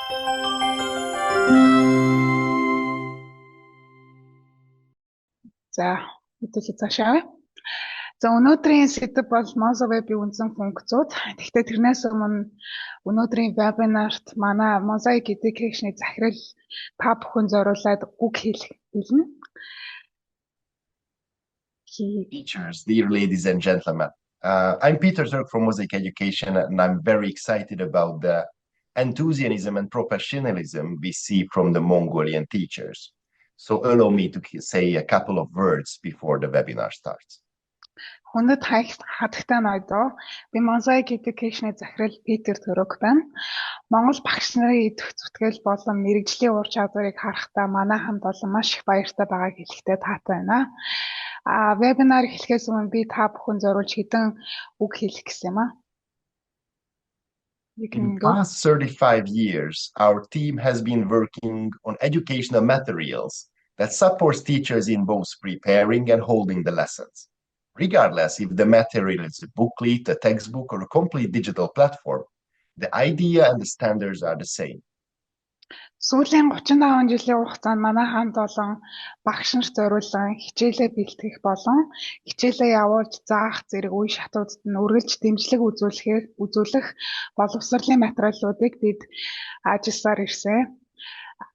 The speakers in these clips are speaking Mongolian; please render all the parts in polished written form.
За, хэдүүлээ цаашаа. За, өнөөдрийн сэдэв бол MozaWeb-ийн үндсэн функцүүд. Гэхдээ тэрнээс өмнө өнөөдрийн вебинарт манай Mosaic Education-ийн захирал та бүхэн зориулаад үг хэлнэ. Teachers, dear ladies and gentlemen, I'm Peter Turk from Mosaic Education, and I'm very excited about the enthusiasm and professionalism we see from the Mongolian teachers. So allow me to say a couple of words before the webinar starts. Хүндэт хатагтай ноёдоо би Mosaic Education-ийн захирал Питер Төрөг байна. Монгол багш нарын идэх зүтгэл болон мэрэгжлийн ур чадварыг харахтаа манай хамт олон маш их баяртай байгааг хэлэхдээ таатай байна. Вебинар эхлэхээс өмнө би та бүхэн зориулж хэдэн үг хэлэх гэсэн юм аа. In the past 35 years, our team has been working on educational materials that supports teachers in both preparing and holding the lessons. Regardless if the material is a booklet, a textbook, or a complete digital platform, the idea and the standards are the same. Сүүлийн 35 жилийн хугацаанд манай хамт олон багш нарт зориулсан хичээлээ бэлтгэх болон хичээлээ явуулж заах зэрэг үе шатуудад нь үргэлж дэмжлэг үзүүлэх боловсролын материалуудыг бид ажилласаар ирсэн.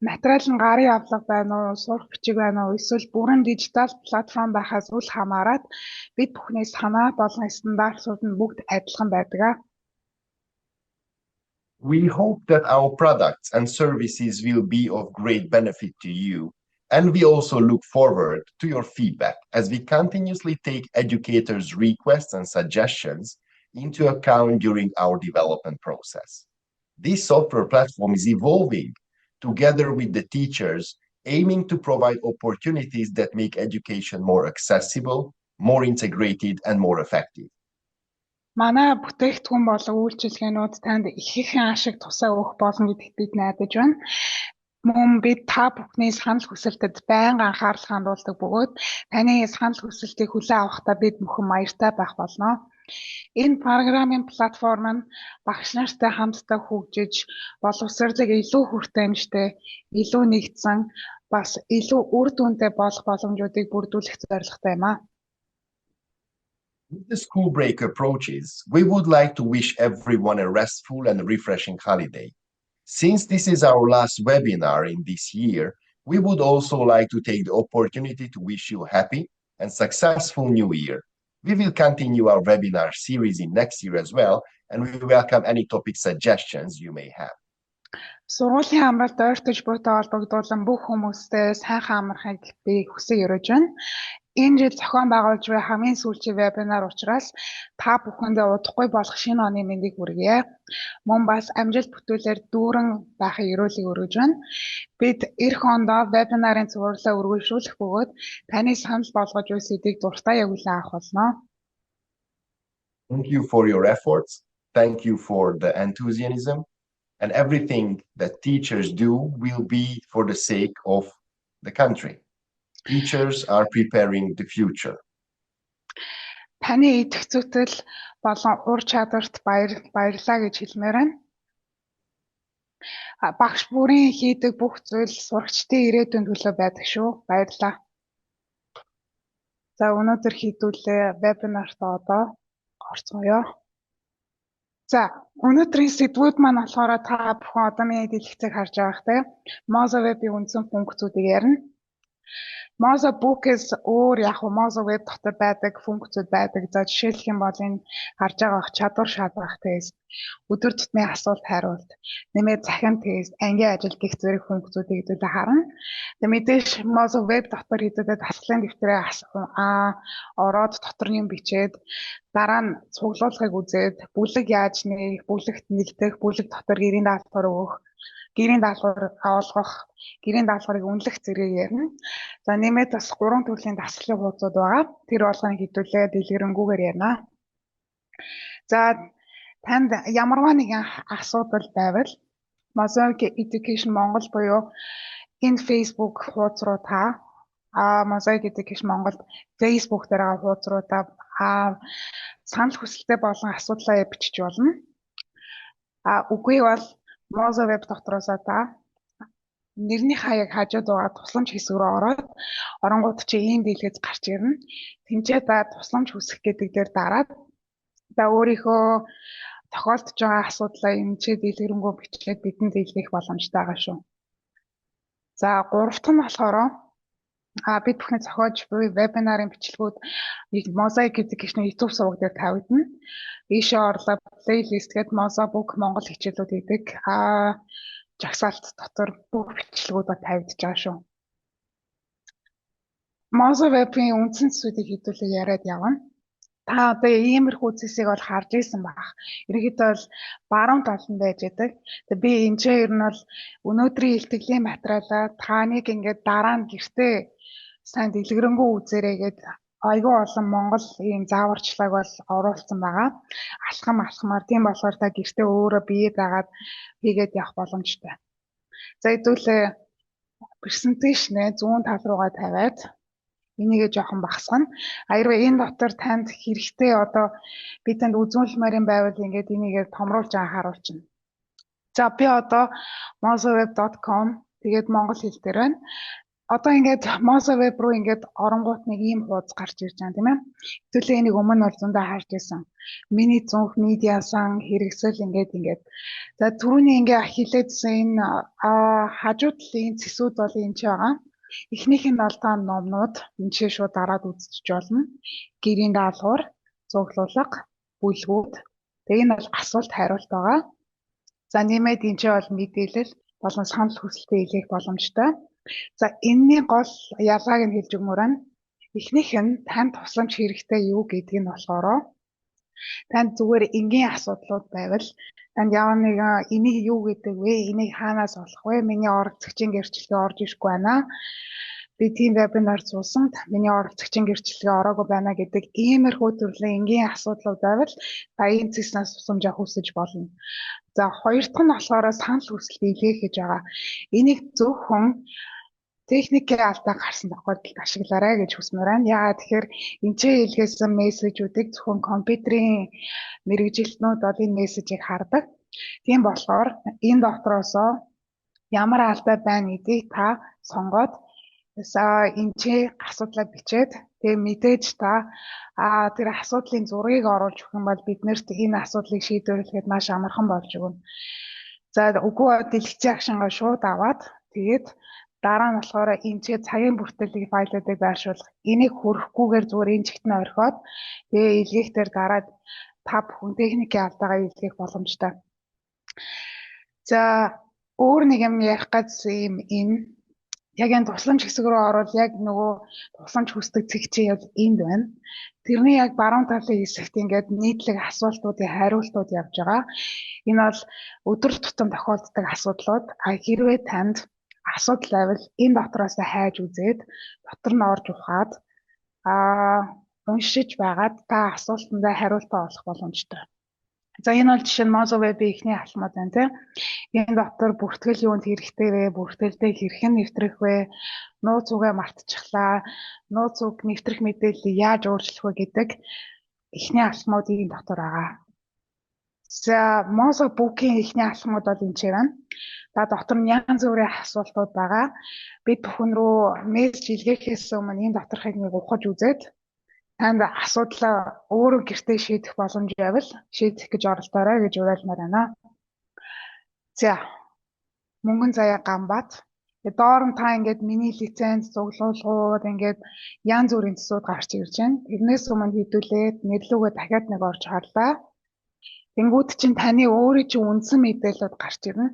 Материал нь гарын авлага байна уу, сурах бичиг байна уу, эсвэл бүрэн дижитал платформ байхаас үл хамааран бид бүхний санаа болон стандартууд нь бүгд адилхан байдаг. We hope that our products and services will be of great benefit to you, and we also look forward to your feedback as we continuously take educators' requests and suggestions into account during our development process. This software platform is evolving together with the teachers, aiming to provide opportunities that make education more accessible, more integrated, and more effective. Манай бүтээгдэхүүн болон үйлчилгээнүүд танд ихэнх ашиг тусаа өгөх болно гэдэгт бид найдаж байна. Мөн бид та бүхний санал хүсэлтэд байнга анхаарал хандуулдаг бөгөөд таны санал хүсэлтийг хүлээн авахдаа бид бүхэн баяртай байх болно. Энэ программын платформ нь багш нартай хамтдаа хөгжиж, боловсролыг илүү хүртээмжтэй, илүү нэгдсэн, бас илүү үр дүнтэй болох боломжуудыг бүрдүүлэх зорилготой юм аа. With the school break approaches, we would like to wish everyone a restful and refreshing holiday. Since this is our last webinar in this year, we would also like to take the opportunity to wish you a happy and successful new year. We will continue our webinar series in next year as well, and we welcome any topic suggestions you may have. Сургуулийн амралт ойртож буйтай холбогдуулан бүх хүмүүстээ сайхан амархыг би хүсье өрөөж байна. Энэ жил зохион байгуулж буй хамгийн сүүлийн вебинар учраас та бүхэндээ удахгүй болох шинэ оны мэндийг хүргье. Мөн бас амжилт бүтээлээр дүүрэн байхыг ерөөлийг өргөж байна. Бид эх ондоо вебинарын цувралаа үргэлжлүүлэх бөгөөд таны санал болгож буй сэдвийг дуртай явуулан авах болно. Thank you for your efforts. Thank you for the enthusiasm. And everything that teachers do will be for the sake of the country. Teachers are preparing the future. Таны идэх зүтгэл болон ур чадварт баярлалаа гэж хэлмээр байна. Багш бүрийн хийдэг бүх зүйл сурагчдын ирээдүйн төлөө байдаг шүү. Баярлалаа. За өнөөдөр хийдүүлээ вебинарт одоо орцгоё. За өнөөдрийн сэдвүүд маань болохоор та бүхэн одоо миний дэлгэцийг харж байгаахтай MozaWeb-ийн үндсэн функцүүдийг ярина. MozaBook-с өөр MozaWeb дотор байдаг функцүүд байдаг. За жишээлх юм бол энэ харж байгаа чадвар шалгах тест, өдөр тутмын асуулт хариулт, нэмээд захин тест, ангийн ажил гэх зэрэг функцүүдийг хэдүүлээ харна. Тэгээд мэдээж MozaWeb дотор хэдүүлээ дасгалын дэвтрээ ороод дотор нь бичээд дараа нь цуглуулгыг үзээд бүлэг яаж нээх, бүлэгт нэгдэх, бүлэг дотор гэрийн даалгавар өгөх, гэрийн даалгавар олгох, гэрийн даалгаврыг үнэлэх зэрэг ярина. За нэмээд бас 3 төрлийн дасгалын хуудсууд байгаа. Тэр болгоныг хэдүүлээ дэлгэрэнгүйгээр ярина. За танд ямарваа нэгэн асуудал байвал Mosaic Education Монгол буюу энэ Facebook хуудас руу та Mosaic Education Монголд Facebook дээр хуудас руу та санал хүсэлтээ болон асуудлаа бичиж болно. Үгүй бол Moza web дотроос та нэрний хаяг хажууд байгаа тусламж хэсэг рүү ороод оронгууд чи ийм дийлгэж гарч ирнэ. Тинчээ та тусламж хүсэх гэдэг дээр дараад та өөрийнхөө тохиолдож байгаа асуудлаа эмчээ дийлгэрэнгөө бичээд бидэнд дийлгэх боломжтой байгаа шүү. За гуравт нь болохоор бид бүхний зохиож буй вебинарын бичлэгүүд Mosaic гэдэг гişний YouTube суваг дээр тавигдана. Ийшээ орлоо плейлист гэдэг Moza Book Монгол хичээлүүд гэдэг жагсаалт дотор бүх бичлэгүүд тавигдж байгаа шүү. Moza Web-ийн үндсэн зүйлийг хэдүүлээ яриад явна. Та одоо иймэрхүү зүйлсийг бол харж ирсэн байх. Ерөнхийдөө бол баруун талд нь байж байгаа. Тэгээ би энэ ер нь бол өнөөдрийн илтгэлийн материалаа таныг ингээд дараа нь гэртээ сайн дэлгэрэнгүй үзээрэй гэд айгүй олон Монгол ийм зааварчлагыг бол оруулсан байгаа. Алхамаар тийм болохоор та гэртээ өөрөө бие дагаад хийгээд явах боломжтой. За хэдүүлээ презентацийн зүүн тал руугаа тавиад энийгээ жоохон багасгана. Аярва энэ дотор танд хэрэгтэй одоо би танд үзүүлмээрийн байвал ингээд энийгээ томруулж харуулчихна. За би одоо mozaweb.com тэгээд монгол хэл дээр байна. Одоо ингээд Moza Web руу ингээд оронгууд нэг ийм хуудас гарч ирж байгаа тийм ээ. Хэвлээ энийг өмнө бол зөндөө харж байсан. Миний зүнх медиа сан хэрэгсэл ингээд. За түрүүний ингээд хилээдсэн энэ хажуу талын цэсүүд бол энэ ч байгаа. Эхнийх нь бол та номнууд энэ шууд дараад үзчих болно. Гэрийн даалгавар, цуглуулга, бүлгүүд. Тэгээ энэ бол асуулт хариулт байгаа. За нэмээд энэ ч бол мэдээлэл болон санал хүсэлтээ илгээх боломжтой. За энэний гол ялгааг нь хэлж өгмөр байна. Эхнийх нь танд тусламж хэрэгтэй юу гэдг нь болохоор танд зүгээр энгийн асуудлууд байвал танд яа нэг энийг юу гэдэг вэ? Энийг хаанаас олох вэ? Миний оролцогчийн гэрчлэгээ орж ирэхгүй байна. Би тийм вебинар зуусан. Миний оролцогчийн гэрчлэгээ ороогүй байна гэдэг иймэрхүү төрлийн энгийн асуудлууд байвал та энэ цэснээс тусламж авах хүсэж болно. За хоёр дахь нь болохоор санал хүсэлт илгээх гэж байгаа. Энийг зөвхөн техникийн алдаа гарсан тохиолдолд ашиглаарай гэж хүсмээр байна. Яагаад тэгэхээр энэчээ илгээсэн мессежүүдийг зөвхөн компьютерийн мэргэжилтнүүд бол энэ мессежийг хардаг. Тийм болохоор энэ дотроос ямар алдаа байна гэдгийг та сонгоод энэчээ асуудлаа бичээд тэгээ мэдээж та тэр асуудлын зургийг оруулж өгөх юм бол биднэрт энэ асуудлыг шийдвэрлэхэд маш амархан болж өгнө. За үгүй дэлгэцийн акшнгаа шууд аваад тэгээд дараа нь болохоор энэ цагийн бүртгэлийг файлуудыг байршуулах. Энийг хөрөхгүйгээр зүгээр энэ чигт нь орхиод тэгээ илгээхтэр дараад та бүхэн техникийн алдаагаа илгээх боломжтой. За өөр нэг юм ярих гэсэн энэ яг энэ тусламж хэсэг рүү орвол яг нөгөө тусламж хүсдэг цэг чи яг энд байна. Тэрний яг баруун талын хэсэгт ингээд нийтлэг асуултуудын хариултууд явж байгаа. Энэ бол өдөр тутам тохиолддог асуудлууд. Хэрвээ танд асуудал байвал энэ дотроос хайж үзээд дотор нь орж ухаад уншиж байгаад та асуултандаа хариултаа олох боломжтой. За энэ бол жишээ нь Moza Web-ийн эхний алхмууд байна тийм. Энэ дотор бүртгэл юунд хэрэгтэй вэ? Бүртгэлдээ хэрхэн нэвтрэх вэ? Нууц үгээ мартчихлаа. Нууц үг нэвтрэх мэдээллийг яаж өөрчлөх вэ гэдэг эхний алхмууд энэ дотор байгаа. За Moza Book-ийн эхний алхмууд бол энэ ч байна. Та дотор нь янз бүрийн асуултууд байгаа. Бид бүхэн рүү мессеж илгээхээс өмнө энэ доторхыг нэг ухаж үзээд танд асуудлаа өөрөө гэртээ шийдэх боломж байвал шийдэх гэж оролдоорой гэж уриалмаар байна. За мөнгөн заяа Гамбат. Доор нь та ингээд миний лиценз цуглуулгууд ингээд янз бүрийн төсвүүд гарч ирж байна. Тэрнээс өмнө хэдүүлээд нэрлүүгээ дахиад нэг орж харлаа. Тэнгүүд чинь таны өөрийн чинь үндсэн мэдээлэлүүд гарч ирнэ.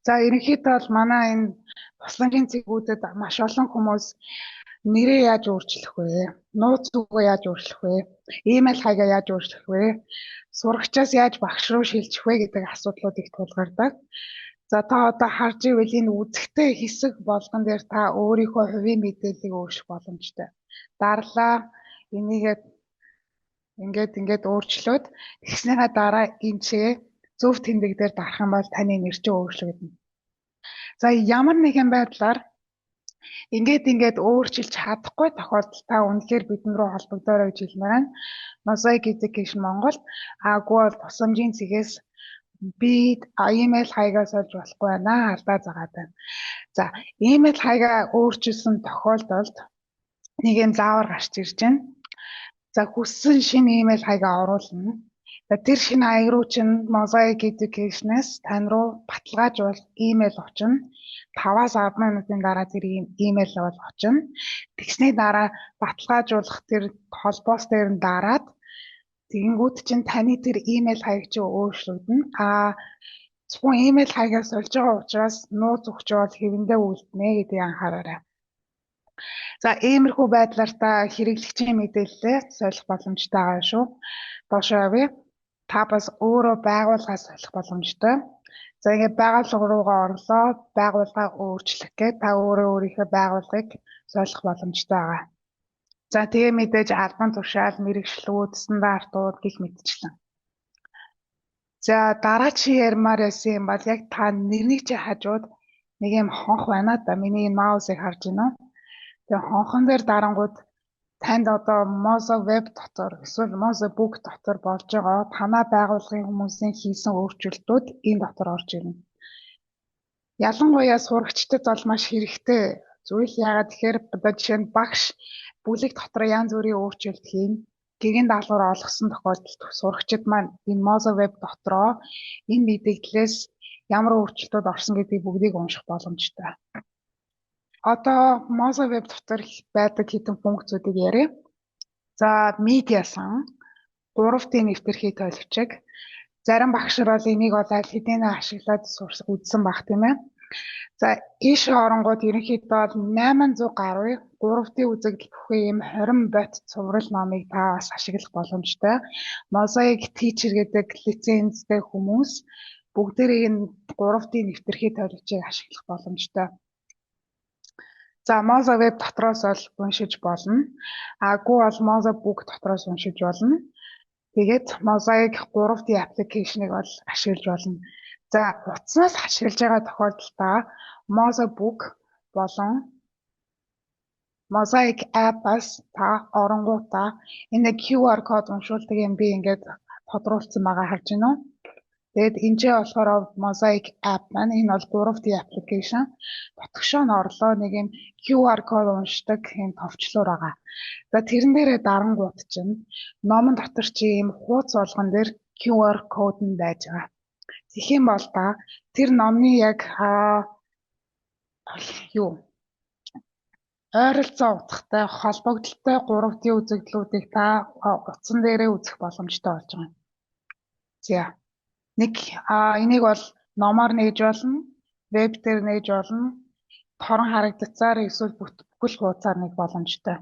За ерөнхийдөө бол манай энэ тусламжийн цэгүүдэд маш олон хүмүүс нэрээ яаж өөрчлөх вэ? Нууц үгээ яаж өөрчлөх вэ? Имэйл хаягаа яаж өөрчлөх вэ? Сурагчаас яаж багш руу шилжих вэ гэдэг асуудлууд их тулгардаг. За та одоо харж ивэл энэ үзэгтэй хэсэг болгон дээр та өөрийнхөө хувийн мэдээллийг өөрчлөх боломжтой. Дарлаа энийгээ ингээд өөрчлөөд тэгснийхаа дараа энэчээ зөв тэмдэг дээр дарах юм бол таны нэр чинь өөрчлөгдөнө. За ямар нэгэн байдлаар ингээд өөрчилж чадахгүй тохиолдолд та үнэхээр бидэн рүү холбогдоорой гэж хэлмээр байна. Mosaic Education Монгол агуу бол тусламжийн цэгээс би email хаягаа сольж болохгүй байна. Алдаа загаад байна. За, email хаягаа өөрчилсөн тохиолдолд нэг юм заавар гарч ирж байна. За, хүссэн шинэ email хаягаа оруулна. За, тэр шинэ хаяг руу чинь Mosaic Education-аас тань руу баталгаажвал email очино. 5-аас 10 минутын дараа тэр email бол очино. Тэгсний дараа баталгаажуулах тэр холбоос дээр нь дараад тэгэнгүүт чинь таны тэр email хаяг чинь өөрчлөгдөнө. Зөвхөн email хаягаа сольж байгаа учраас нууц өгчөөл хэвэндээ үлднэ гэдгийг анхаараарай. За, иймэрхүү байдлаар та хэрэглэгчийн мэдээлэлээ солих боломжтой байгаа шүү. Доошоо явъя. Та бас өөрөө байгууллагаа солих боломжтой. За, ингээд байгууллага руугаа орлоо, байгууллагаа өөрчлөх гээд та өөрийнхөө байгууллагыг солих боломжтой байгаа. За, тэгээ мэдээж албан тушаал, мэрэгчлүүд, стандартууд гэх мэтчлэн. За, дараагийн ярмаар яасан юм бол яг та нэрнийг чи хажууд нэг юм хонх байна да. Миний маусыг харж байна уу? Тэгээ хонхон дээр дарангууд танд одоо Mozo Web дотор эсвэл Mozo Book дотор болж байгаа танаа байгууллагын хүмүүсийн хийсэн өөрчлөлтүүд энэ дотор орж ирнэ. Ялангуяа сурагчдад бол маш хэрэгтэй зүйл. Яагаад тэгэхээр одоо жишээ нь багш бүлэг дотор янз бүрийн өөрчлөлт хийн. Гэрийн даалгавар олгосон тохиолдолд сурагчид маань энэ Mozo Web дотроо энэ мэдээллээс ямар өөрчлөлтүүд орсон гэдгийг бүгдийг унших боломжтой. Одоо Mozo Web дотор байдаг хэдэн функцүүдийг яриа. За, media сан 3T нэвтрхий төлөвчөг. Зарим багш нар бол энийг бол аль хэдийнэ ашиглаад үзсэн баг тийм ээ. За, ийш оронгууд ерөнхийдөө 800 гаруй 3T үзэгдэл бүхэн юм 20 бот цуврал номыг та бас ашиглах боломжтой. Mosaic Teacher гэдэг лицензтэй хүмүүс бүгдээрээ энэ 3T нэвтрхий төлөвчийг ашиглах боломжтой. За, Mozo Web дотроос бол уншиж болно. Агуу бол Mozo Book дотроос уншиж болно. Тэгээд Mosaic 3D application-ыг бол ашиглаж болно. За, утаснаас ашиглаж байгаа тохиолдолд Mozo Book болон Mosaic app-аас та оронгуудаа энэ QR код уншуулдаг юм би ингээд тодруулсан байгаа харж байна уу? Тэгээд энэ ч болохоор Mosaic app маань энэ бол 3D application. Дотгошоо нь орлоо нэг юм QR код уншдаг юм товчлуур байгаа. За, тэрэн дээрээ дарангууд чинь номон дотор чи ийм хуудас болгон дээр QR код нь байж байгаа. Тэгэх юм бол тэр номны яг ойролцоо утгатай холбогдолтой 3D үзэгдлүүдийг та утсан дээрээ үзэх боломжтой болж байгаа. За, энийг бол номоор нээж болно, веб дээр нээж болно, торон харагдцаар эсвэл бүхэл хуудасаар нэг боломжтой.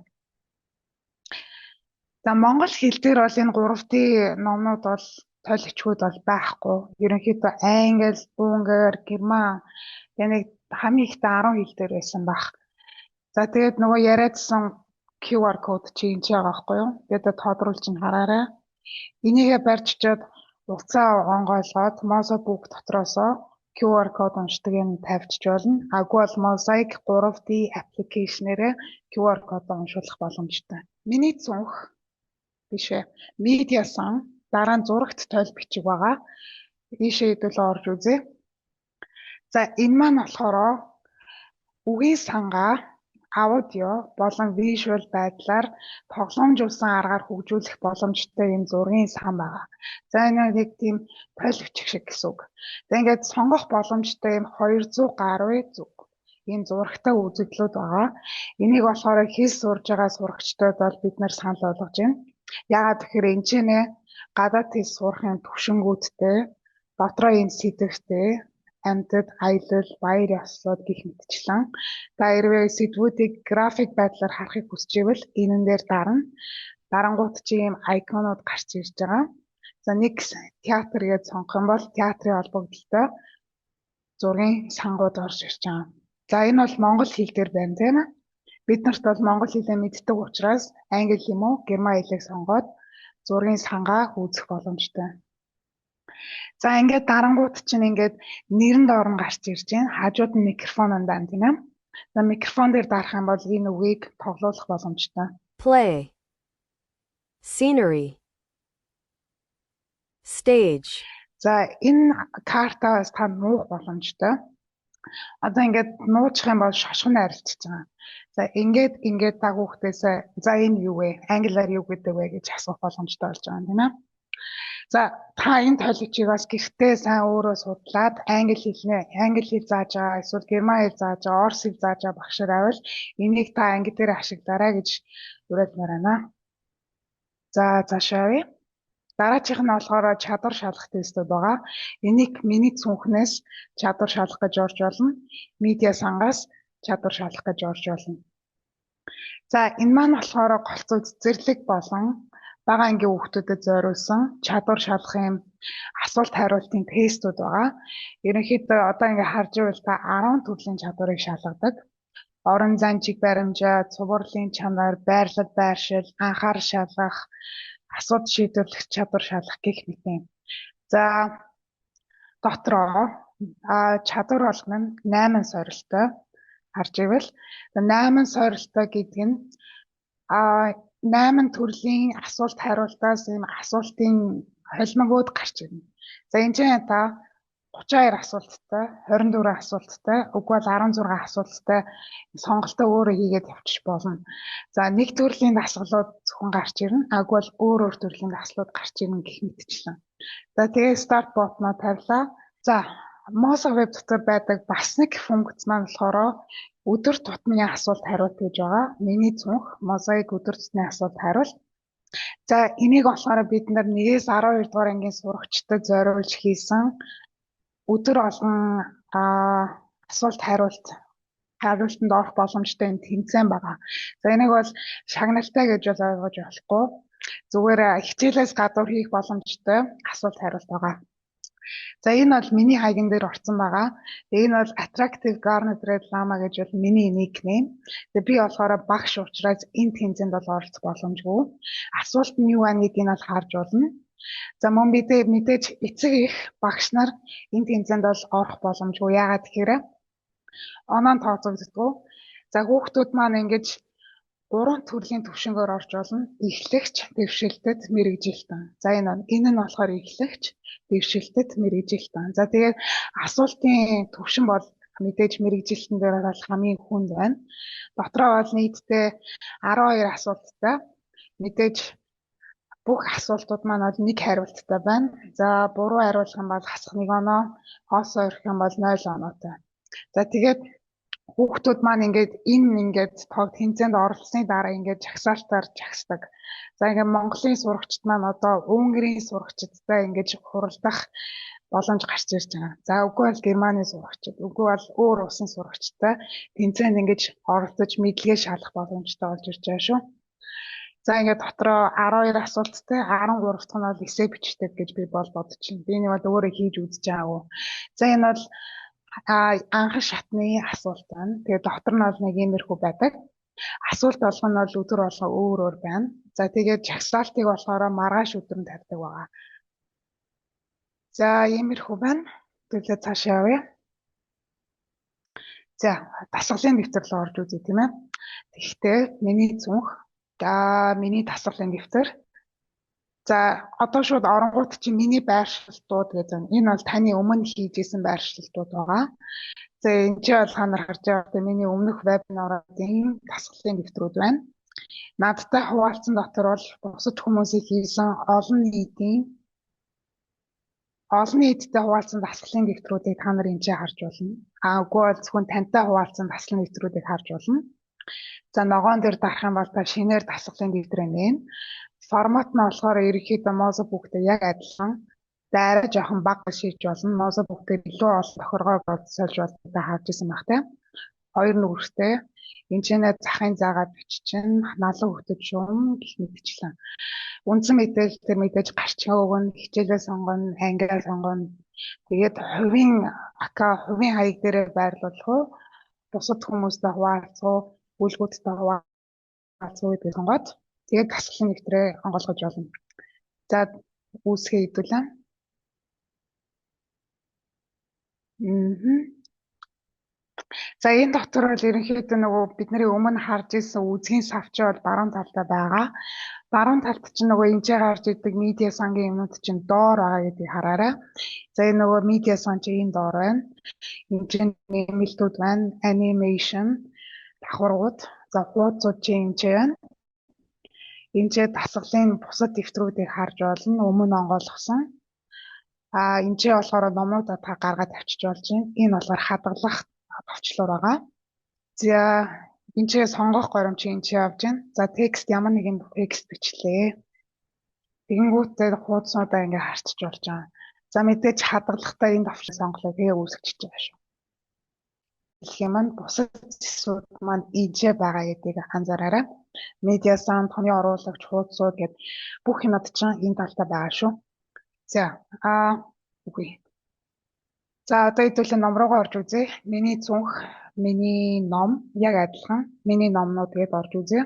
За, монгол хэл дээр бол энэ 3T номнууд бол тойлогчуд бол байхгүй. Ерөнхийдөө англи, бүүнгээр, герман яг хамгийн ихтэй 10 хэл дээр байсан баг. За, тэгээд нөгөө яриадсан QR код чи энэ байгаа байхгүй юу? Тэгээд тодруулж нь хараарай. Энийгээ барьчаад утсаа онгойлгоод Mozo Book дотроосоо QR код уншдаг юм тавьчих болно. Агуу бол Mosaic 3D application-ээрээ QR код уншуулах боломжтой. Миний зүнх бишээ. Media сан дараа нь зурагт тойл бичиг байгаа. Ийшээ хэдүүлээ орж үзье. За, энэ маань болохоор үгийн сангаа аудио болон visual байдлаар тоглоомжуулсан аргаар хөгжүүлэх боломжтой юм зургийн сан байгаа. За, энэ нэг тийм тойл бичих шиг гэсэн үг. За, ингээд сонгох боломжтой юм 200 гаруй ийм зурагтай үзэгдлүүд байгаа. Энийг болохоор хэл сурж байгаа сурагчдад бол бид нар санал болгож байна. Яагаад тэгэхээр энэ ч гадаад хэл сурахын төвшингүүдтэй, дотроо ийм сэдвтэй, амьтад, аялал, баяр ёслол гэх мэтчлэн та хэрвээ сэдвүүдийг график байдлаар харахыг хүсч ивэл энэн дээр дарна. Дарангууд чи ийм айконууд гарч ирж байгаа. За, нэг театр гэж сонгох юм бол театрын холбогдолтой зургийн сангууд орж ирж байгаа. За, энэ бол монгол хэл дээр байна тийм ээ. Бид нарт бол монгол хэлээ мэддэг учраас англи юм уу, герман хэлийг сонгоод зургийн сангаа үзэх боломжтой. За, ингээд дарангууд чинь ингээд нэрэнд орон гарч ирж байна. Хажууд нь микрофон байна тийм ээ. За, микрофон дээр дарах юм бол энэ үгийг тоглуулах боломжтой. Play. Scenery. Stage. За энэ картаас та нуух боломжтой. Одоо ингээд нуучих юм бол шошгоно арилжиж байгаа. За ингээд та хүүхдээсээ за энэ юу вэ? Англиар юу гэдэг вэ гэж асуух боломжтой болж байгаа юм тийм ээ. За та энэ толгочийг бас гэртээ сайн өөрөө судлаад англи хэл зааж байгаа, эсвэл герман хэл зааж байгаа, орос хэл зааж байгаа багшаар авал энийг та анги дээр ашиглаарай гэж уриалмаар байна. За цаашаа явъя. Дараачих нь болохоор чадвар шалгах тестүүд байгаа. Энийг миний цүнхнээс чадвар шалгах гэж орж болно. Медиа сангаас чадвар шалгах гэж орж болно. За энэ маань болохоор голцоо цэцэрлэг болон бага ангийн хүүхдүүдэд зориулсан чадвар шалгахын асуулт хариултын тестүүд байгаа. Ерөнхийдөө одоо ингээ харж байвал та 10 төрлийн чадварыг шалгадаг. Орон зайн чиг баримжаа, цувралын чанар, байрлал байршил, анхаарал шалгах, асуудал шийдвэрлэх чадвар шалгах гэх мэт. За дотроо чадвар болгоно нь 8 сорилттой харж ивэл 8 сорилттой гэдэг нь 8 төрлийн асуулт хариултаас ийм асуултын холимогуд гарч ирнэ. За энэ чинь та 32 асуулттай, 24 асуулттай, үгүй бол 16 асуулттай сонголтоо өөрөө хийгээд явчих болно. За нэг төрлийн дасгалууд зөвхөн гарч ирнэ, үгүй бол өөр төрлийн дасгалууд гарч ирнэ гэх мэтчлэн. За тэгээ старт ботноо тавилаа. За Moza Web дотор байдаг бас нэг функц маань болохоор өдөр тутмын асуулт хариулт гэж байгаа. Миний цүнх Moza-ыг өдөр тутмын асуулт хариулт. За энийг болохоор бид нар 1-ээс 12 дугаар ангийн сурагчдад зориулж хийсэн өдөр болгон асуулт хариултанд орох боломжтой энэ тэмцээн байгаа. За энийг бол шагналтай гэж бол ойлгож болохгүй. Зүгээр хичээлээс гадуур хийх боломжтой асуулт хариулт байгаа. За энэ бол миний хайган дээр орсон байгаа. Энэ бол Attractive Garnet Red Llama гэж бол миний никнейм. Тэгээ би болохоор багш учраас энэ тэмцээнд бол оролцох боломжгүй. Асуулт нь юу вэ гэдгийг бол харж болно. За мөн мэдээж эцэг их багш нар энэ тэмцээнд бол орох боломжгүй. Яагаад гэхээр оноо тооцогддоггүй. За хүүхдүүд маань ингэж 3 төрлийн төвшнгөөр орж болно. Эхлэгч, дэвшилтэд, мэрэгжилтэн. За энэ нь болохоор эхлэгч, дэвшилтэд, мэрэгжилтэн. За тэгээд асуултын төвшин бол мэдээж мэрэгжилтэн дээр бол хамгийн хүнд байна. Дотроо бол нийтдээ 12 асуулттай. Мэдээж бүх асуултууд маань бол нэг хариулттай байна. За буруу хариулах юм бол хасах 1 оноо, хоосоо өрөх юм бол 0 оноотой. За тэгээд хүүхдүүд маань ингээд тог тэмцээнд оролцсны дараа ингээд жагсаалтаар жагсдаг. За ингээд Монголын сурагчид маань одоо Унгарын сурагчидтай ингээд хуралдах боломж гарч ирж байгаа. За үгүй бол Германы сурагчид, үгүй бол өөр улсын сурагчидтай тэмцээнд ингээд оролцож мэдлэгээ шалгах боломжтой болж ирж байгаа шүү. За ингээд дотроо 12 асуулттай 13 дахь нь бол эссе бичдэг гэж би бол бодож байна. Би энэ бол өөрөө хийж үзэж байгаагүй. За энэ бол анхан шатны асуулт байна. Тэгээ дотор нь бол нэг иймэрхүү байдаг. Асуулт болгоно нь бол өдөр болго өөр байна. За тэгээд жагсаалтыг болохоор маргааш өдөр нь тавьдаг байгаа. За иймэрхүү байна. Тэгээд цаашаа явъя. За дасгалын дэвтэр рүү орж үзье тийм ээ. Тэгэхдээ миний цүнх миний дасгалын дэвтэр. За одоо шууд оронгууд чи миний байршилтууд гэж байна. Энэ бол таны өмнө хийжсэн байршилтууд байгаа. За энэ ч бол та нар харж байгаа миний өмнөх вебинарын дасгалын дэвтрүүд байна. Надтай хуваалцсан дотор бол бусад хүмүүсийн хийсэн олон нийттэй хуваалцсан дасгалын дэвтрүүдийг та нар энэ харж болно. Үгүй бол зөвхөн тантай хуваалцсан дасгалын дэвтрүүдийг харж болно. За ногоон дээр дарах юм бол та шинээр дасгалын дэвтрээ нээн. Формат нь болохоор ерөнхийдөө Moza бүгдээ яг адилхан. За арай жоохон бага шийдэж болно. Moza бүгдээ илүү олон тохиргоо бодсолж болтойгоо харж исэн баг тийм. 2 нүгэртэй. Энэчнээ захын заагаад биччин, налан хөгтөж шуум гэх мэтчлэн. Үндсэн мэдээлэл төр мэдээж гарчгаа өгнө, хичээлээ сонгоно, ангиа сонгоно. Тэгээд хувийн хаяг дээрээ байрлуулах уу, бусад хүмүүстэй хуваалцах уу, бүлгүүдтэй хуваалцах уу гэдэг сонгоод тэгээд дасгалын дэвтрээ онгойлгож болно. За үүсгээ хэдүүлээ. За энэ дотор бол ерөнхийдөө нөгөө бидний өмнө харж ирсэн үзгийн савч бол баруун талдаа байгаа. Баруун талд чинь нөгөө энд гарч идэг медиа сангийн юмнууд чинь доор байгаа гэдгийг хараарай. За энэ нөгөө медиа сан чинь энэ доор байна. Энд чинь нэмэлтүүд байна, animation, давхаргууд, за хуудсууд чинь энэ чинь байна. Энд чинь дасгалын бусад дэвтрүүдийг харж болно, өмнө онгойлгосон. Энд чинь болохоор номуудаа та гаргаад авчиж болж байна. Энэ болохоор хадгалах товчлуур байгаа. За энэ чинь сонгох горимч энэ чинь явж байна. За текст ямар нэгэн текст бичлээ. Тэгэнгүүтээ хуудсуудаа ингээ харчиж болж байгаа. За мэдээж хадгалахдаа энэ товчлыг сонголоо тэгээ үүсгэж байгаа шүү. Хэлэх юм маань бусад зэсүүд маань ижээ байгаа гэдгийг анзаараарай. Медиа сан, тооны оруулагч, хуудсууд гэд бүх юмуд чинь энэ талтаа байгаа шүү. За үгүй. За одоо хэдүүлээ ном руугаа орж үзье. Миний зүнх, миний ном яг адилхан. Миний номнууд гээд орж үзье.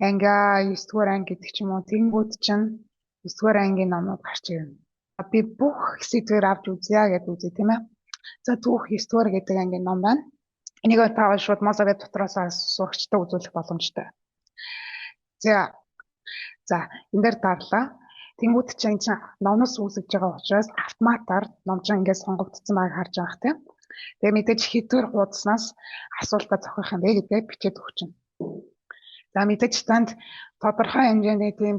Анги 9-р анги гэдэг ч юм уу. Тэнгүүд чинь 9-р ангийн номнууд гарч ирнэ. Би бүх сэдвээр авч үзье гэдээ үзье тийм ээ. За түүх 9-р гэдэг ангийн ном байна. Энийг таваа шууд Mozart дотроос сурагчтай үзүүлэх боломжтой. За энэ дээр дарлаа. Тэнгүүд чинь номноос үүсгэж байгаа учраас автоматар ном чинь ингээд сонгогдсон байгааг харж байгаа тийм. Тэгээ мэдээж хэдвэр хуудаснаас асуултаа зохиох юм бэ гэдгээ бичээд өгч чинь. За мэдээж танд тодорхой хэмжээний тийм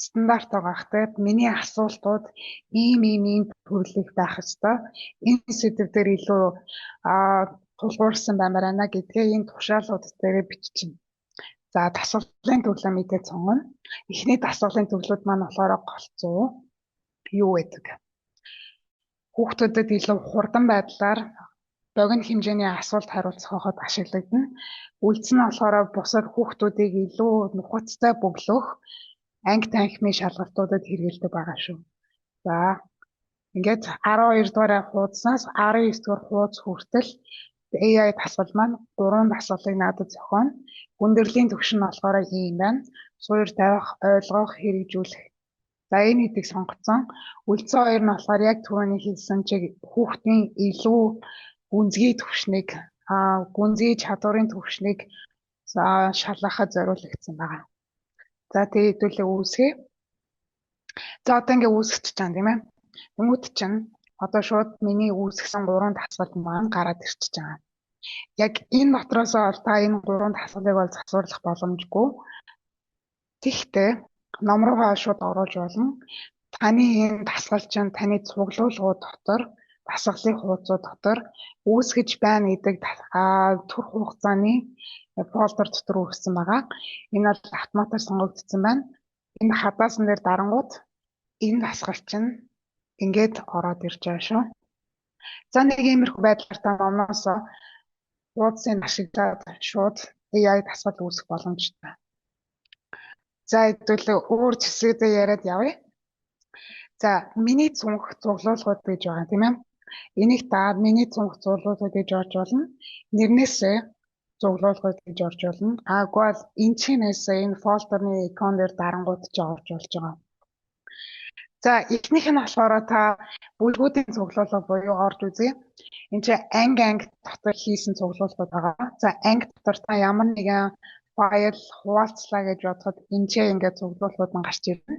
стандарт байгаа хэрэг. Миний асуултууд ийм төрлөх байх ёстой. Энэ сэдв дээр илүү тулгуурсан баймаар байна гэдгээ энэ тушаалууд дээр биччихнэ. За дасгалын төрлөө мэдээд сонгоно. Эхний дасгалын төрлүүд маань болохоор голцоо юу гэдэг. Хүүхдүүдэд илүү хурдан байдлаар богино хэмжээний асуулт хариулт зохиоход ашиглагдана. Үйлдэл нь болохоор бусад хүүхдүүдийг илүү нухацтай бөглөх анги танхимын шалгалтуудад хэрэгэлдэг байгаа шүү. За ингээд 12 дугаар хуудаснаас 19 дугаар хуудас хүртэл AI дасгал маань 3 дасгалыг надад зохионо. Хүндрлийн түвшин нь болохоор ийм байна. Суур тавих, ойлгох, хэрэгжүүлэх. За энэ хэдийг сонгоцсон. Үлдсэн хоёр нь болохоор яг түрүүний хэлсэн чиг хүүхдийн илүү гүнзгий түвшнийг, гүнзгий чадварын түвшнийг шалгахад зориулагдсан байгаа. За тэгээ хэдүүлээ үүсгэе. За одоо ингээ үүсгэж байгаа тийм ээ. Тэнгүүд чинь одоо шууд миний үүсгэсэн 3 дасгал маань гараад ирчихэж байгаа. Яг энэ дотроос бол та энэ 3 дасгалыг бол засварлах боломжгүй. Тэгэхдээ ном руугаа шууд оруулж болно. Таны энэ дасгал чинь таны цуглуулгууд дотор, дасгалын хуудсууд дотор үүсгэж байна гэдэг түр хугацааны фолдер дотор үүсгсэн байгаа. Энэ бол автоматар сонгогдсон байна. Энэ хадаасан дээр дарангууд энэ дасгал чинь ингээд ороод ирж байгаа шүү. За нэг иймэрхүү байдлаар та номноос хуудсыг ашиглаад шууд AI дасгал үүсгэх боломжтой. За хэдүүлээ өөр хэсэгдээ яриад явъя. За миний зүнх цуглуулгууд гэж байгаа тийм ээ. Энийг та миний зүнх цуглуулгууд гэж орж болно. Нэрнээсээ цуглуулгууд гэж орж болно. Агвал энчинээсээ энэ фолдерны икон дээр дарангууд ч орж болж байгаа. За эхнийх нь болохоор та бүлгүүдийн цуглуулга буюу орж үзье. Энд чинь анги дотор хийсэн цуглуулгууд байгаа. За анги дотор та ямар нэгэн файл хуваалцлаа гэж бодоход энэ чинь ингээд цуглуулгууд нь гарч ирнэ.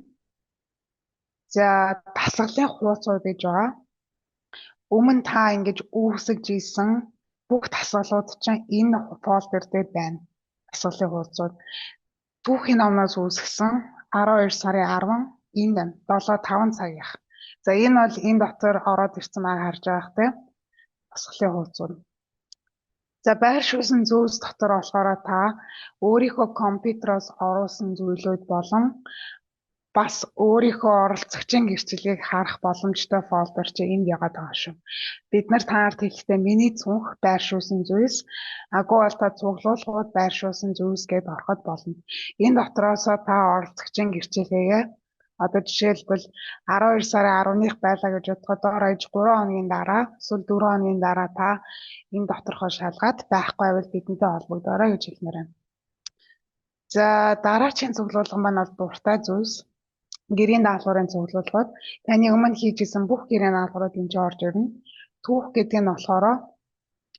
За дасгалын хуудсууд гэж байгаа. Өмнө та ингэж үүсгэж ийсэн бүх дасгалууд чинь энэ фолдер дээр байна. Дасгалын хуудсууд. Түүхийн номноос үүсгэсэн 12 сарын 10 энд байна. 7-5 цагийнх. За энэ бол энэ дотор ороод ирсэн байгааг харж байгаа хэрэг. Дасгалын хуудсууд. За байр шүүсэн зүйлс дотор болохоор та өөрийнхөө компьютероос оруулсан зүйлүүд болон бас өөрийнхөө оролцогчийн гэрчлэгийг харах боломжтой фолдер чи энд яагаад байгаа шүү. Бид нар танарт хэлэхдээ миний цүнх байр шүүсэн зүйлс, агуу бол та цуглуулгууд байр шүүсэн зүйлс гэдээ ороход болно. Энэ дотроос та оролцогчийн гэрчлэгээ одоо жишээлбэл 12 сарын 10-ных байлаа гэж бодоход доор аж 3 хоногийн дараа эсвэл 4 хоногийн дараа та энэ доторхоо шалгаад байхгүй байвал бидэнтэй холбогдоорой гэж хэлмээр байна. За дараагийн цуглуулга маань бол дуртай зүйлс. Гэрийн даалгаврын цуглуулгууд таны өмнө хийж исэн бүх гэрийн даалгаврууд энд орж ирнэ. Түүх гэдэг нь болохоор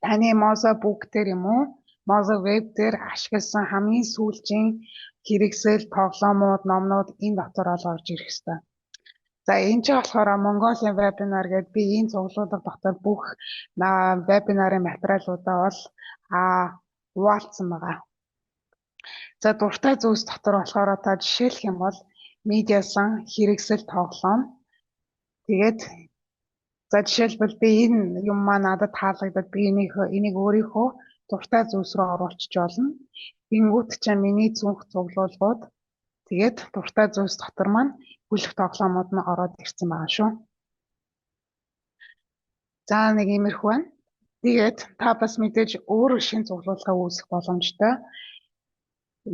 таны Mozo Book дээр юм уу? Mozo Web дээр ашигласан хамгийн сүүлийн хэрэгсэл, тоглоомууд, номнууд энэ дотор ол орж ирэх ёстой. За энэ ч болохоор Mongolian webinar гэдэг би энэ цуглуулга дотор бүх вебинарын материалуудаа бол хуваалцсан байгаа. За дуртай зүйлс дотор болохоор та жишээлх юм бол медиасан хэрэгсэл тоглоом. Тэгээд за жишээлбэл би энэ юм маань надад таалагдаад би энийг өөрийнхөө дуртай зүйлс рүү оруулчих болно. Ингүүт чинь миний зүнх цуглуулгууд тэгээд дуртай зүйлс дотор маань бүлэг тоглоомууд нь ороод ирсэн байгаа шүү. За нэг иймэрхүү байна. Тэгээд та бас мэдээж өөрөө шин цуглуулга үүсгэх боломжтой.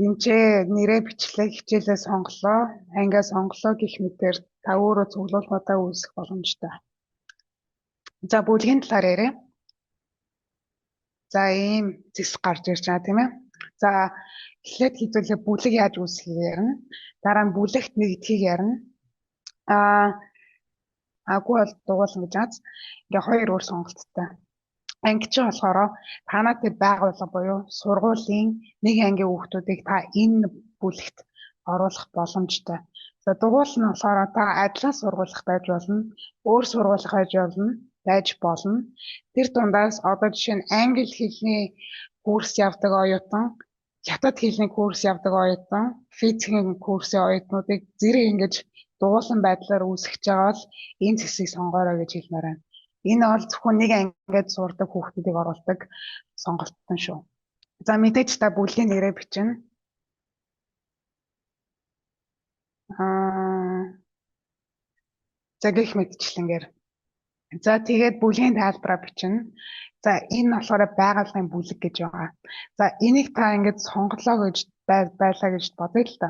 Энд нэрээ бичлэг хичээлээ сонголоо, ангиа сонголоо гэх мэтээр та өөрөө цуглуулгуудаа үүсгэх боломжтой. За бүлгийн талаар яриа. За ийм зэс гарч ирж байгаа тийм ээ. За эхлээд хэдүүлээ бүлэг яаж үүсгэхийг ярина. Дараа нь бүлэгт нэгдэхийг ярина. Агуу бол дугуулна гэж аз. Ингээ хоёр өөр сонголттой. Анги чинь болохоор танаа тэр байгууллага буюу сургуулийн нэг ангийн хүүхдүүдийг та энэ бүлэгт оруулах боломжтой. За дугуул нь болохоор та адилхан сургуулах байж болно, өөр сургуулах байж болно. Тэр дундаас одоо жишээ нь англи хэлний курс явдаг оюутан, хятад хэлний курс явдаг оюутан, физикийн курсын оюутнуудыг зэрэг ингэж дуулан байдлаар үүсгэж байгаа бол энэ зэсийг сонгоорой гэж хэлмээр байна. Энэ бол зөвхөн нэг ангид сурдаг хүүхдүүдийг оруулдаг сонголттой шүү. За мэдээж та бүлгийн нэрээ бичнэ. За гэх мэтчлэнгээр. За тэгээд бүлгийн тайлбараа бичнэ. За энэ болохоор байгууллагын бүлэг гэж байгаа. За энийг та ингэж сонголоо гэж байлаа гэж бодъё л та.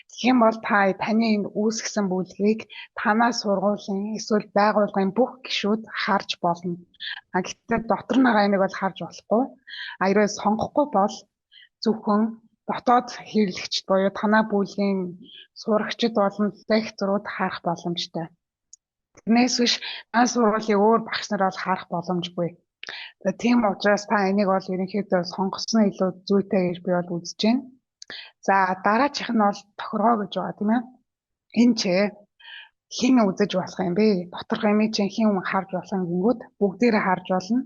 Тэгэх юм бол таны энэ үүсгэсэн бүлгийг танаа сургуулийн эсвэл байгууллагын бүх гишүүд харж болно. Гэхдээ дотор байгаа энийг бол харж болохгүй. Ерөө сонгохгүй бол зөвхөн дотоод хэрэглэгчд буюу танаа бүлгийн сурагчид болон лекторууд харах боломжтой. Тэрнээс биш танаа сургуулийн өөр багш нар бол харах боломжгүй. Тийм учраас та энийг бол ерөнхийдөө сонгосон илүү зүйтэй гэж би бол үзэж байна. За дараачих нь бол тохиргоо гэж байгаа тийм ээ. Энэ ч хэн үзэж болох юм бэ? Доторх имиж хэн харж болох юм гингүүд бүгдээрээ харж болно.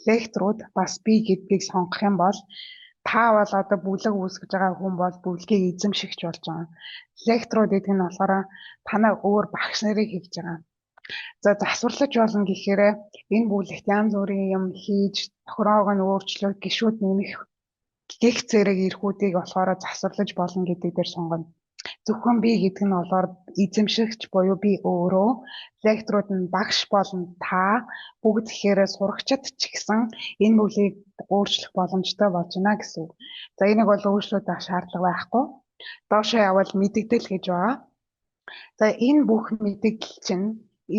Лекторууд бас би гэдгийг сонгох юм бол та бол одоо бүлэг үүсгэж байгаа хүн бол бүлгийг эзэмшигч болж байгаа. Лекторууд гэдэг нь болохоор танаа өөр багш нарыг хэлж байгаа. За засварлаж болно гэхээр энэ бүлэгт янз бүрийн юм хийж тохироог нь өөрчлөх, гишүүд нэмэх гих зэрэг эрхүүдийг болохоор засварлаж болно гэдэг дээр сонгоно. Зөвхөн би гэдэг нь болохоор эзэмшигч буюу би өөрөө, лекторууд нь багш болон та бүгд ихээр сурагчид ч гэсэн энэ бүлгийг өөрчлөх боломжтой болж байна гэсэн. За энийг бол өөрчлөлт шаардлага байхгүй. Доошоо явбал мэдэгдэл гэж байгаа. За энэ бүх мэдэгдэл чинь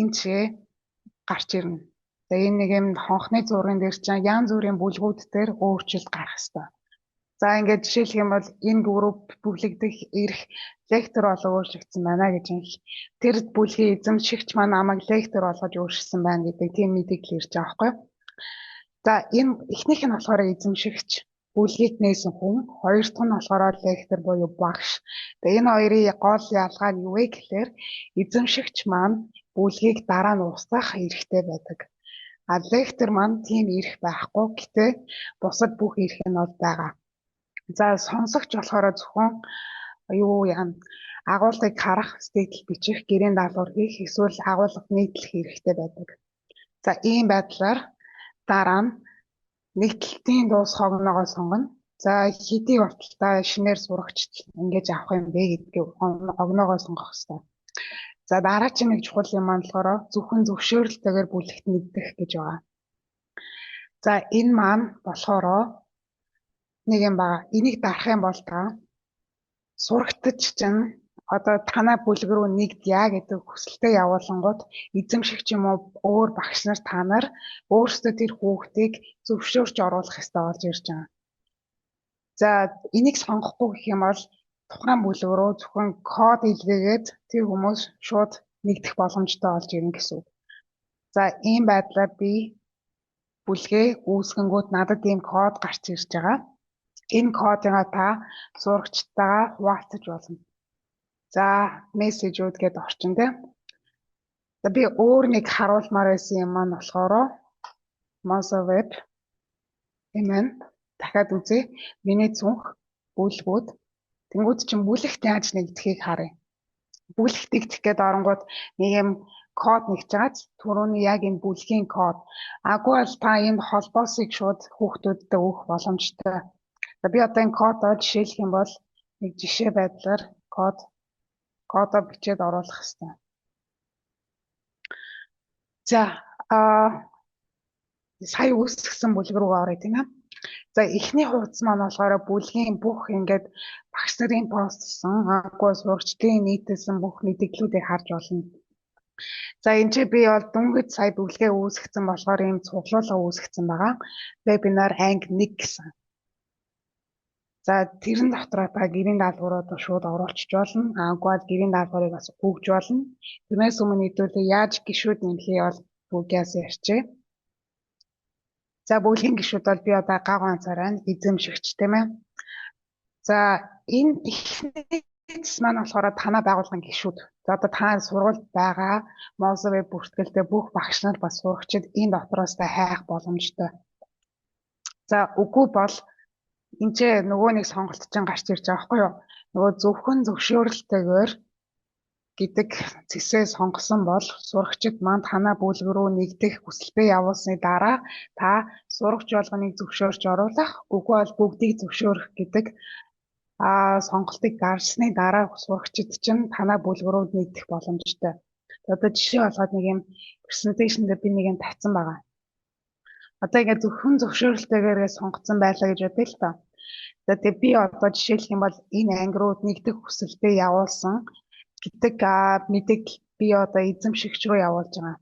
энэ гарч ирнэ. За энэ нэг юм хонхны зурган дээр чинь янз бүрийн бүлгүүд дээр өөрчлөлт гарах ёстой. За ингээд жишээлх юм бол энэ групп бүлэгдэх эрх лектор болоо өөрчлөгдсөн байна гэж юм. Тэр бүлгийн эзэмшигч маань намайг лектор болгож өөрчилсөн байна гэдэг тийм мэдээлэл ирж байгаа байхгүй. За энэ эхнийх нь болохоор эзэмшигч бүлгийг нээсэн хүн, хоёр дахь нь болохоор лектор буюу багш. Тэгээ энэ хоёрын гол ялгаа нь юу вэ гэхээр эзэмшигч маань бүлгийг дараа нь устгах эрхтэй байдаг. А лектор маань тийм эрх байхгүй. Гэтэ бусад бүх эрх нь бол байгаа. За сонсогч болохоор зөвхөн агуулгыг харах, сэтгэл бичих, гэрийн даалгавар хийх, эсвэл агуулгад нийтлэх хэрэгтэй байдаг. За ийм байдлаар дараа нь нэгдэлтийн дуус хогноогоо сонгоно. За хэдий болтолтой шинээр сурагчд ингэж авах юм бэ гэдгийг огноогоо сонгох хэрэгтэй. За дараагийн нэг чухал юм маань болохоор зөвхөн зөвшөөрлөлтөөр бүлэгт нэгдэх гэж байгаа. За энэ маань болохоор нэг юм байгаа. Энийг дарах юм бол та сурагчид чинь одоо танаа бүлэг рүү нэгдъя гэдэг хүсэлтэд явуулангууд эзэмшигч юм уу өөр багш нар та нар өөрсдөө тэр хүүхдийг зөвшөөрч оруулах хэрэгтэй болж ирж байгаа. За энийг сонгохгүй гэх юм бол тухайн бүлэг рүү зөвхөн код илгээгээд тэр хүмүүс шууд нэгдэх боломжтой болж ирнэ гэсэн үг. За ийм байдлаар би бүлгээ үүсгэнгүүт надад ийм код гарч ирж байгаа. Энэ кодыгаа та сурагчтайгаа хуваалцаж болно. За, мессежүүд гэдэг орчин дээ. За би өөр нэг харуулмаар байсан юм маань болохоор Mozaweb энэ дахиад үзье. Миний цүнх бүлгүүд тэнгууд чинь бүлэгт яаж нэгдэхийг харъя. Бүлэгт нэгдэх гээд оронгууд нэг юм код нэгж байгааз түрүүний яг энэ бүлгийн код. Аггүй бол та энэ холбоосыг шууд хүүхдүүдтэй өгөх боломжтой. За би одоо энэ кодоо жишээлх юм бол нэг жишээ байдлаар кодоо бичээд оруулах хэрэгтэй. За сая үүсгэсэн бүлэг рүү оръё тийм ээ. За эхний хуудас маань болохоор бүлгийн бүх ингээд багш нарын постлсон, аггүй сурагчдын нийтэлсэн бүх мэдээллүүдийг харж болно. За энэ чи би бол дүнгийн сая бүлгээ үүсгэсэн болохоор ийм цуглуулга үүсгэсэн байгаа. Вебинар анги 1 гэсэн. За тэрэн дотроо та гэрийн даалгаврууд шууд оруулчих болно. Аггүй бол гэрийн даалгаврыг бас өгж болно. Тэрнээс өмнө хэдүүлээ яаж гишүүд нэмхий бол бүгээс ярьчээ. За бүлгийн гишүүд бол би одоо гав ганцаараа эзэмшигч тийм ээ. За энэ эхнээс маань болохоор танаа байгууллагын гишүүд. За одоо та сургуульд байгаа Mozaweb бүртгэлтэй бүх багш нар бас сурагчид энэ дотроос та хайх боломжтой. За үгүй бол энэ ч нөгөө нэг сонголт чинь гарч ирж байгаа байхгүй юу? Нөгөө зөвхөн зөвшөөрөлтэйгээр гэдэг зэсээ сонгосон бол сурагчид маань танаа бүлэг рүү нэгдэх хүсэлтэд явуулсны дараа та сурагч болгоныг зөвшөөрч оруулах, үгүй бол бүгдийг зөвшөөрөх гэдэг сонголтыг гаргасны дараа сурагчид чинь танаа бүлэг рүү нэгдэх боломжтой. Одоо жишээ болгоод нэг юм презентацийн дээр би нэг юм тавьсан байгаа. Одоо ингэ зөвхөн зөвшөөрөлтэйгээр сонгоцсон байлаа гэж бодъё л та. За тэгээ би одоо жишээлх юм бол энэ анги руу нэгдэх хүсэлтэд явуулсан гэдэг мэдээлэл би одоо эзэмшигч рүү явуулж байгаа.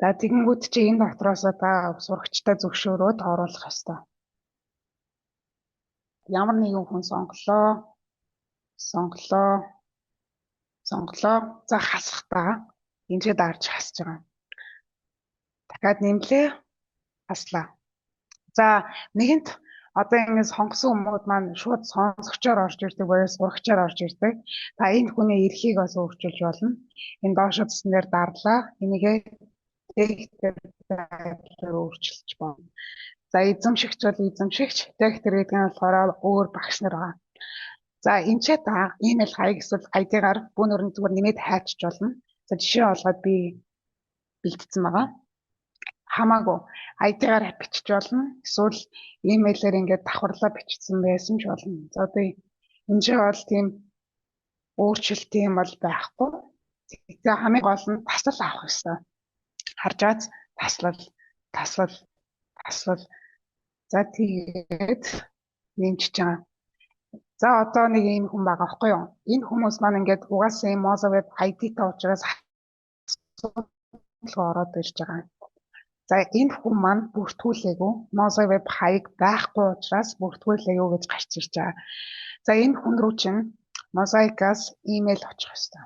За тэгэнгүүт чи энэ дотроос та сурагчтай зөвшөөрөөд оруулах ёстой. Ямар нэгэн хүн сонголоо. За хасахтаа энэ ч дарж хасж байгаа. Дахиад нэмлээ. Хаслаа. За нэгэнт одоо ингэ сонгосон хүмүүд маань шууд сонсогчоор орж ирдэг боёо сурагчаар орж ирдэг. Та энэ хүний эрхийг бас өөрчилж болно. Энэ доошо цэсэн дээр дарлаа. Энийгээ тегтэр өөрчилж болно. За эзэмшигч бол эзэмшигч, тегтэр гэдэг нь болохоор өөр багш нар байгаа. За энэ ч та email хаяг эсвэл ID-гаар бүүн өрн зүгээр нэмээд хайчж болно. За жишээ олгоод би бэлдсэн байгаа. Хамаагүй ID-гаар бичиж болно. Эсвэл email-ээр ингээд давхарлаа бичсэн байсан ч болно. За одоо энэ ч бол тийм өөрчлөлт юм бол байхгүй. Тэгээ хамгийн гол нь таслал авах хэрэгтэй. Харж байгаа таслал. За тэгээд нэмчихэж байгаа. За одоо нэг ийм хүн байгаа байхгүй юу? Энэ хүмүүс маань ингээд угаасаа Mozaweb ID-тэй учраас ороод ирж байгаа. За энэ хүн маань бүртгүүлээгүй Mozaweb хаяг байхгүй учраас бүртгүүлээгүй гэж гарч ирж байгаа. За энэ хүн рүү чинь Mosaic-аас имэйл очих ёстой.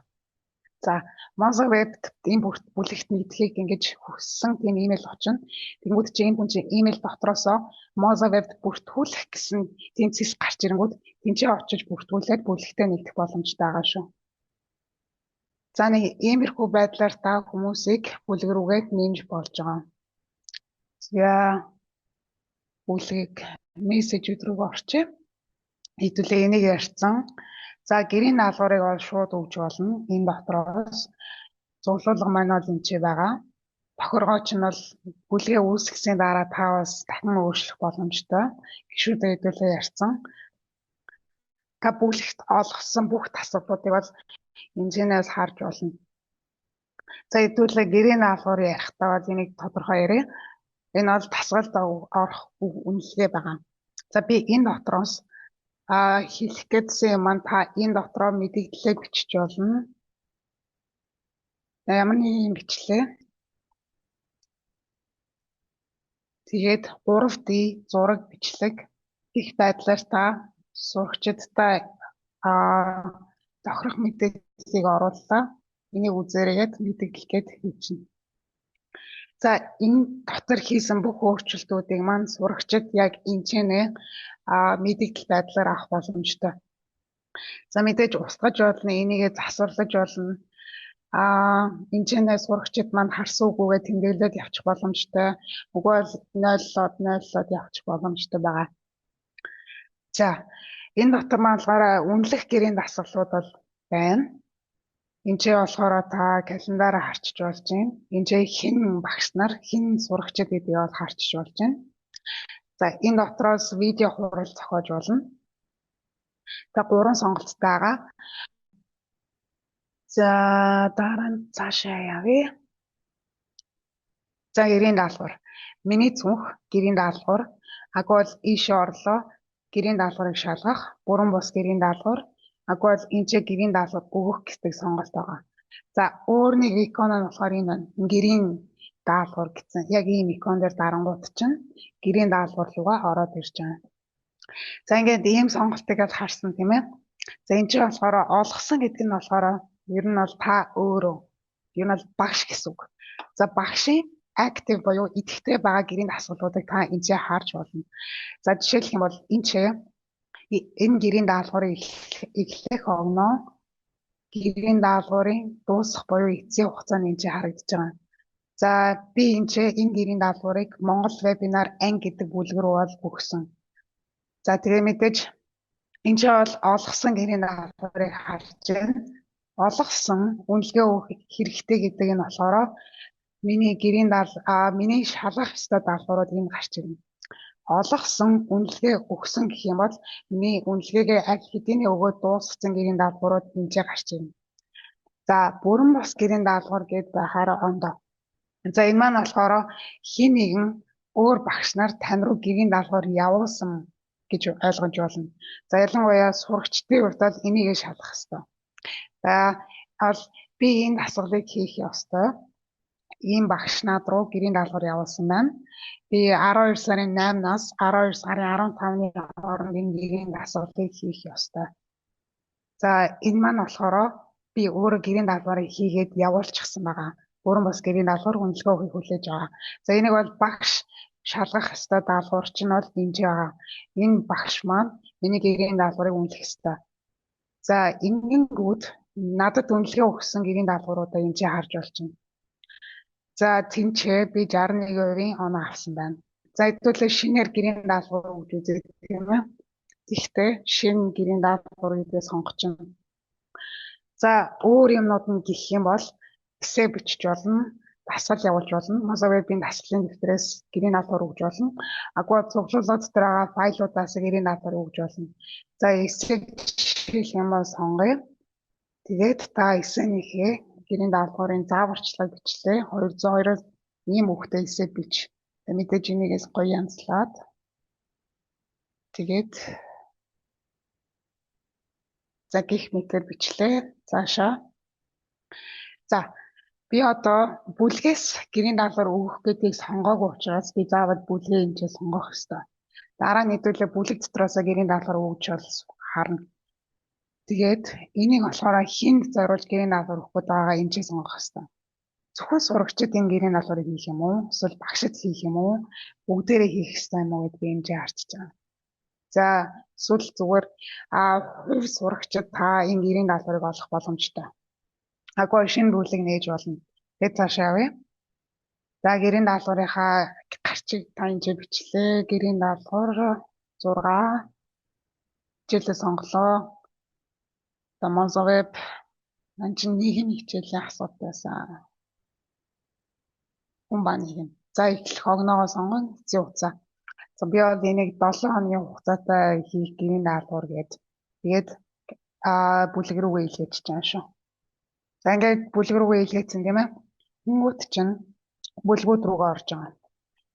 За Mozaweb энэ бүлэгт нэгдэхийг ингэж хүссэн тийм имэйл очино. Тэнгүүд чи энэ хүн чинь имэйл дотроосоо Mozaweb бүртгүүлэх гэсэн тэнцэс гарч ирэнгүүт тэнцээ очиж бүртгүүлээд бүлэгтээ нэгдэх боломжтой байгаа шүү. За нэг иймэрхүү байдлаар та хүмүүсийг бүлэг рүүгээ нэмж болж байгаа. За бүлэг мессежүүд рүү орчих. Хэдүүлээ энийг ярьсан. За гэрийн даалгаврыг бол шууд өгж болно. Энэ дотроос цуглуулга маань бол энэ ч байгаа. Тохиргооч нь бол бүлгээ үүсгэсний дараа та бас дахин өөрчлөх боломжтой. Гишүүдэд хэдүүлээ ярьсан. Та бүлэгт олгосон бүх тасалбаруудыг бол энэчнээс харж болно. За хэдүүлээ гэрийн даалгавар ярихдаа бол энийг тодорхой ярив. Энэ бол тасгалд орох үнэлгээ байгаа. За би энэ дотроос хэлэх гэсэн юм маань та энэ дотроо мэдээлэлээ бичиж болно. Ямар нэгэн бичлээ. Тэгээд 3D зураг бичлэг их байдлаар та сурагчидтай тохирох мэдээллийг орууллаа. Энийг үзээрээд мэдээлгээд хийчихнэ. За энэ дотор хийсэн бүх өөрчлөлтүүдийг маань сурагчид яг энэчнээ мэдээлэл байдлаар авах боломжтой. За мэдээж устгаж болно, энийгээ засварлаж болно. Энэчнээ сурагчид маань харсан үгүйгээ тэмдэглээд явчих боломжтой. Үгүй бол 0-0 явчих боломжтой байгаа. За энэ дотор маань болохоор үнэлэх гэрийн дасгалууд бол байна. Энд чинь болохоор та календараа харчиж болж байна. Энд чинь хэн багш нар, хэн сурагчид гэдгийг бол харчиж болж байна. За энэ дотроос видео хурал зохиож болно. За 3 сонголттой байгаа. За дараа нь цаашаа явъя. За гэрийн даалгавар. Миний цүнх гэрийн даалгавар. Агуу бол ийшээ орлоо. Гэрийн даалгаврыг шалгах. Бүрэн бус гэрийн даалгавар. Агуу бол энэ ч гэрийн даалгавар өгөх гэдэг сонголт байгаа. За өөр нэг икон нь болохоор энэ байна. Гэрийн даалгавар гэсэн. Яг ийм икон дээр дарангууд чинь гэрийн даалгавар руугаа ороод ирж байгаа. За ингээд ийм сонголтыг л харсан тийм ээ. За энэ чинь болохоор олгосон гэдэг нь болохоор ер нь бол та өөрөө ер нь бол багш гэсэн үг. За багшийн active буюу идэвхтэй байгаа гэрийн дасгалуудыг та энэ чинь харж болно. За жишээлх юм бол энэ гэрийн даалгаврыг эхлэх огноо гэрийн даалгаврын дуусах буюу эцсийн хугацааны энэ чинь харагдаж байгаа. За би энэ гэрийн даалгаврыг Монгол вебинар анги гэдэг бүлэг рүү бол өгсөн. За тэгээ мэдээж энэ чинь бол олгосон гэрийн даалгаврыг харж байна. Олгосон үнэлгээ өгөх хэрэгтэй гэдэг нь болохоор миний шалгах ёстой даалгаврууд энэ гарч ирнэ. Олгосон үнэлгээ өгсөн гэх юм бол миний үнэлгээгээ аль хэдийн өгөөд дуусгасан гэрийн даалгаврууд энэ гарч ирнэ. За бүрэн бус гэрийн даалгавар гэдээ байхаар ондоо. За энэ маань болохоор хин нэгэн өөр багш нар тань руу гэрийн даалгавар явуулсан гэж ойлгож болно. За ялангуяа сурагчдын хувьд бол энийг шалгах ёстой. За би энэ дасгалыг хийх ёстой. Ийм багш над руу гэрийн даалгавар явуулсан байна. Би 12 сарын 8-наас 12 сарын 15-ны хооронд энэ гэрийн дасгалыг хийх ёстой. За энэ маань болохоор би өөрөө гэрийн даалгаврыг хийгээд явуулчихсан байгаа. Бүрэн бус гэрийн даалгавар үнэлгээ өгөхийг хүлээж байгаа. За энийг бол багш шалгах ёстой даалгавар чинь бол энэ байгаа. Энэ багш маань миний гэрийн даалгаврыг үнэлэх ёстой. За ингэнгүүт надад үнэлгээ өгсөн гэрийн даалгавруудаа энэ харж болж байна. За тэнцээ би 61% оноо авсан байна. За хэдүүлээ шинээр гэрийн даалгавар өгж үзээ тийм ээ. Гэхдээ шинэ гэрийн даалгавар гэдгээ сонгож байна. За өөр юмнууд нь гэх юм бол эссе бичиж болно, дасгал явуулж болно. Mozovib-ийн дасгалын дэвтрээс гэрийн даалгавар өгж болно. Агуу цуглуулга дотор байгаа файлуудаас гэрийн даалгавар өгж болно. За эссе жишээлх юм бол сонгоё. Тэгээд та эссенийхээ гэрийн даалгаврын зааварчилгааг бичлээ. 202-оос ийм үгтэй эссе бич. Мэдээж энийгээс гоё янзлаад тэгээд за гих мэтээр бичлээ. Цаашаа. За би одоо бүлгээс гэрийн даалгавар өгөх гэдгийг сонгоогүй учраас би заавал бүлгээ энэ сонгох ёстой. Дараа нь хэдүүлээ бүлэг дотроос гэрийн даалгавар өгч бол харна. Тэгээд энийг болохоор хин зориулж гэрийн даалгавар өгөх гээд байгаа энэ сонгох ёстой. Зөвхөн сурагчид энэ гэрийн даалгаврыг хийх юм уу? Эсвэл багшид хийх юм уу? Бүгдээрээ хийх ёстой юм уу гэдгийг энэ харчиж байгаа. За эсвэл зүгээр хувь сурагчид та энэ гэрийн даалгаврыг олох боломжтой. Агуу шинэ бүлэг нээж болно. Тэгээд цаашаа явъя. За гэрийн даалгаврынхаа гарчиг та энэ бичлээ. Гэрийн даалгавар 6 хичээлээ сонголоо. За Mozovib энэ чинь нийгэм хичээлийн асуудал байсан. Хүн нийгэм. За эхлэх огноогоо сонгоно. Эцсийн хугацаа. За би бол энийг 7 хоногийн хугацаатай хийх гэрийн даалгавар тэгээд бүлэг рүүгээ илгээж байгаа шүү. За ингээд бүлэг рүүгээ илгээсэн тийм ээ. Тэнгүүт чинь бүлгүүд рүүгээ орж байгаа.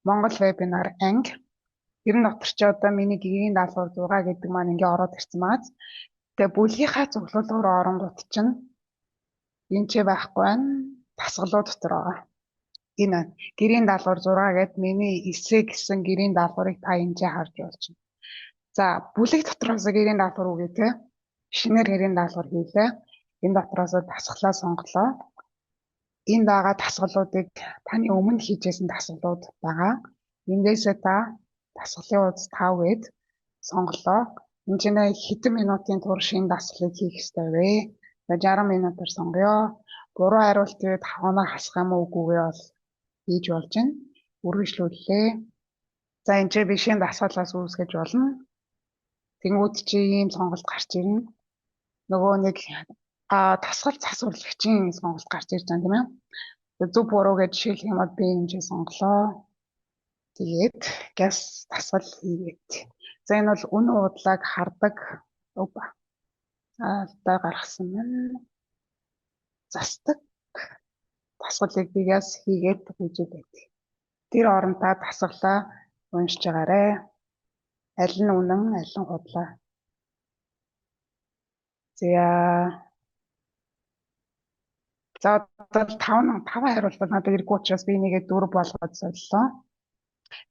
Монгол вебинар анги. Ер нь дотор чи одоо миний гэрийн даалгавар 6 гэдэг маань ингээд ороод ирсэн байна. Тэгээ бүлгийнхаа цуглуулга руу оронгууд чинь энэ ч байхгүй байна. Дасгалууд дотор байгаа. Энэ гэрийн даалгавар 6 гэдэг миний эссе гэсэн гэрийн даалгаврыг та энэ харж болж байна. За бүлэг дотроос гэрийн даалгавар үгээ те. Шинээр гэрийн даалгавар хийлээ. Энэ дотроос дасгалаа сонголоо. энэ байгаа дасгалуудыг таны өмнө хийжсэн дасгалууд байгаа. Эндээсээ та дасгалын удаа 5 гээд сонголоо. Энд чинь хэдэн минутын турш энэ дасгалыг хийх ёстой вэ? 60 минутаар сонгоё. Буруу хариултыг хавнаа хасах юм уу үгүйгээ бол хийж болж байна. Үргэлжлүүлээ. За энэ чинь бишийн дасгалаас үүсгэж болно. Тэнгүүд чи ийм сонголт гарч ирнэ. Нөгөө нэг дасгал засварлагчийн сонголт гарч ирж байгаа юм тийм ээ. Зөв буруу гэж жишээлх юм бол би энэ чинь сонголоо. Тэгээд газ дасгал хийгээд. За энэ бол үнэн удлааг хардаг. Одоо гаргасан юм. Застдаг дасгалыг би газ хийгээд үзүүлээд. Тэр орондоо дасгалаа уншиж байгаарэ. Аль нь үнэн, аль нь худлаа. За одоо 5 хариулт надад ирэх учраас би энийгээ 4 болгоод солилоо.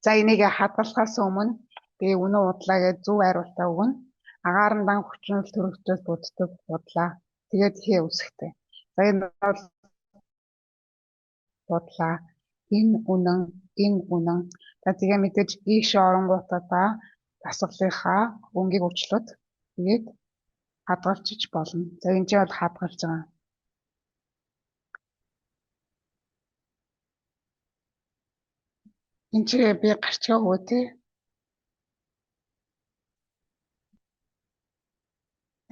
За энийг хадгалахаас өмнө би үнэн удлаа гэж зөв хариултаа өгнө. Агаарндан хүчнэл төрөгчөөс буддаг будлаа. Тэгээд хээ үсгтэй. За энэ бол будлаа. Энэ үнэн. За тэгээ мэдээж ийш оронгуудаа дасгалынхаа өнгийг уучлаад тэгээд хадгалчих болно. За энэ чинь бол хадгалж байгаа. Энд чи би гарчгаа өгөө тий.